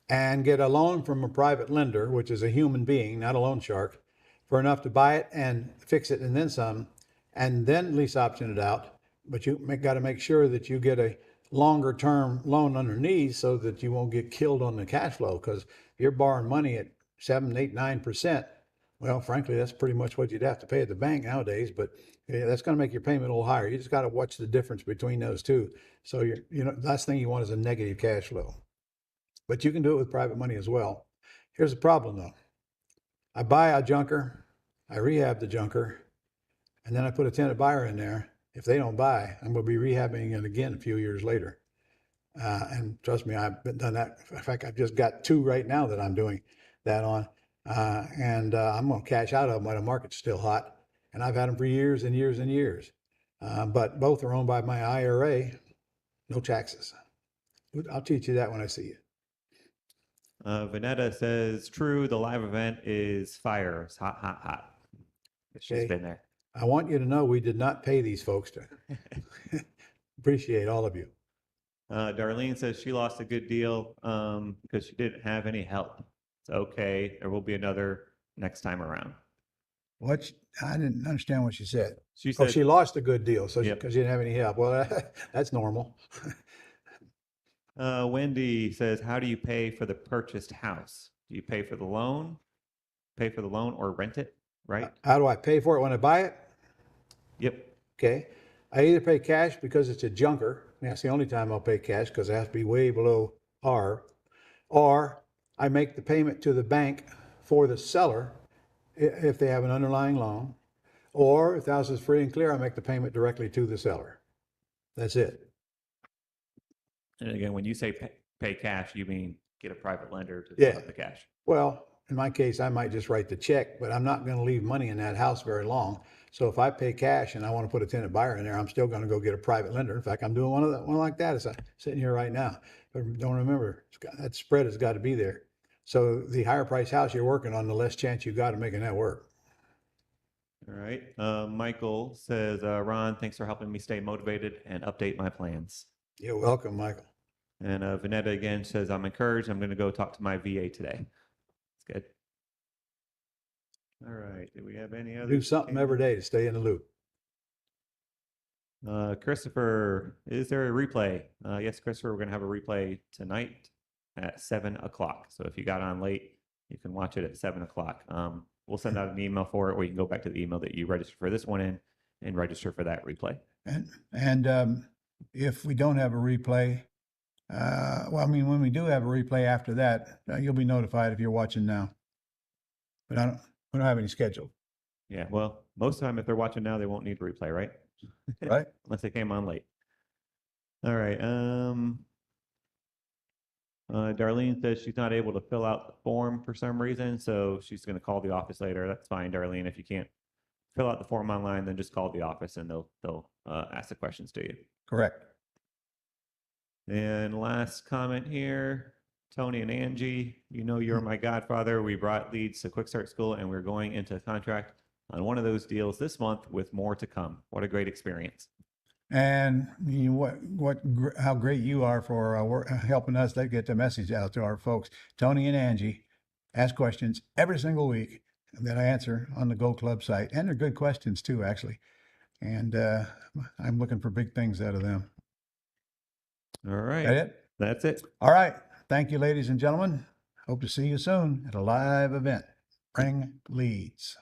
[SPEAKER 1] and get a loan from a private lender, which is a human being, not a loan shark, for enough to buy it and fix it and then some, and then lease option it out. But you got to make sure that you get a longer term loan underneath so that you won't get killed on the cash flow. Because if you're borrowing money at 7, 8, 9%, well, frankly, that's pretty much what you'd have to pay at the bank nowadays. But yeah, that's going to make your payment a little higher. You just got to watch the difference between those two. So the last thing you want is a negative cash flow. But you can do it with private money as well. Here's the problem though. I buy a junker, I rehab the junker, and then I put a tenant buyer in there. If they don't buy, I'm going to be rehabbing it again a few years later. And trust me, I've done that. In fact, I've just got 2 right now that I'm doing that on. and I'm going to cash out of them while the market's still hot. And I've had them for years and years and years. But both are owned by my IRA, no taxes. I'll teach you that when I see you.
[SPEAKER 2] Vanetta says, true, the live event is fire. It's hot, hot, hot. She's
[SPEAKER 1] Okay.
[SPEAKER 2] been there.
[SPEAKER 1] I want you to know we did not pay these folks to appreciate all of you.
[SPEAKER 2] Darlene says she lost a good deal because she didn't have any help. It's okay. There will be another next time around.
[SPEAKER 1] I didn't understand what she said.
[SPEAKER 2] She said
[SPEAKER 1] she lost a good deal, so
[SPEAKER 2] Yep.
[SPEAKER 1] because she didn't have any help. Well, that's normal.
[SPEAKER 2] Wendy says, how do you pay for the purchased house? Do you pay for the loan, or rent it, right?
[SPEAKER 1] How do I pay for it when I buy it?
[SPEAKER 2] Yep.
[SPEAKER 1] Okay. I either pay cash because it's a junker. That's the only time I'll pay cash because it has to be way below par. Or I make the payment to the bank for the seller if they have an underlying loan. Or if the house is free and clear, I make the payment directly to the seller. That's it.
[SPEAKER 2] And again, when you say pay cash, you mean get a private lender to
[SPEAKER 1] Yeah.
[SPEAKER 2] put up the cash.
[SPEAKER 1] Well, in my case, I might just write the check, but I'm not going to leave money in that house very long. So if I pay cash and I want to put a tenant buyer in there, I'm still going to go get a private lender. In fact, I'm doing one like that as I'm sitting here right now. But don't remember, that spread has got to be there. So the higher price house you're working on, the less chance you got of making that work.
[SPEAKER 2] All right. Michael says, Ron, thanks for helping me stay motivated and update my plans.
[SPEAKER 1] You're welcome, Michael.
[SPEAKER 2] And Vanetta again says, I'm encouraged. I'm going to go talk to my VA today. That's good. All right. Do we have any other?
[SPEAKER 1] Do something every day to stay in the loop.
[SPEAKER 2] Christopher, is there a replay? Yes, Christopher, we're going to have a replay tonight at 7 o'clock. So if you got on late, you can watch it at 7 o'clock. We'll send out an email for it, or you can go back to the email that you registered for this one in and register for that replay.
[SPEAKER 1] And if we don't have a replay, when we do have a replay after that, you'll be notified if you're watching now. But we don't have any scheduled.
[SPEAKER 2] Yeah, well, most of the time, if they're watching now, they won't need a replay, right?
[SPEAKER 1] Right.
[SPEAKER 2] Unless they came on late. All right. Darlene says she's not able to fill out the form for some reason, so she's going to call the office later. That's fine, Darlene. If you can't fill out the form online, then just call the office and they'll ask the questions to you.
[SPEAKER 1] Correct.
[SPEAKER 2] And last comment here, Tony and Angie, you're my godfather. We brought leads to Quick Start School, and we're going into a contract on one of those deals this month with more to come. What a great experience. And how great you are for helping us to get the message out to our folks. Tony and Angie ask questions every single week that I answer on the Go Club site. And they're good questions too, actually. And I'm looking for big things out of them. All right. That's it. All right. Thank you, ladies and gentlemen. Hope to see you soon at a live event. Bring leads.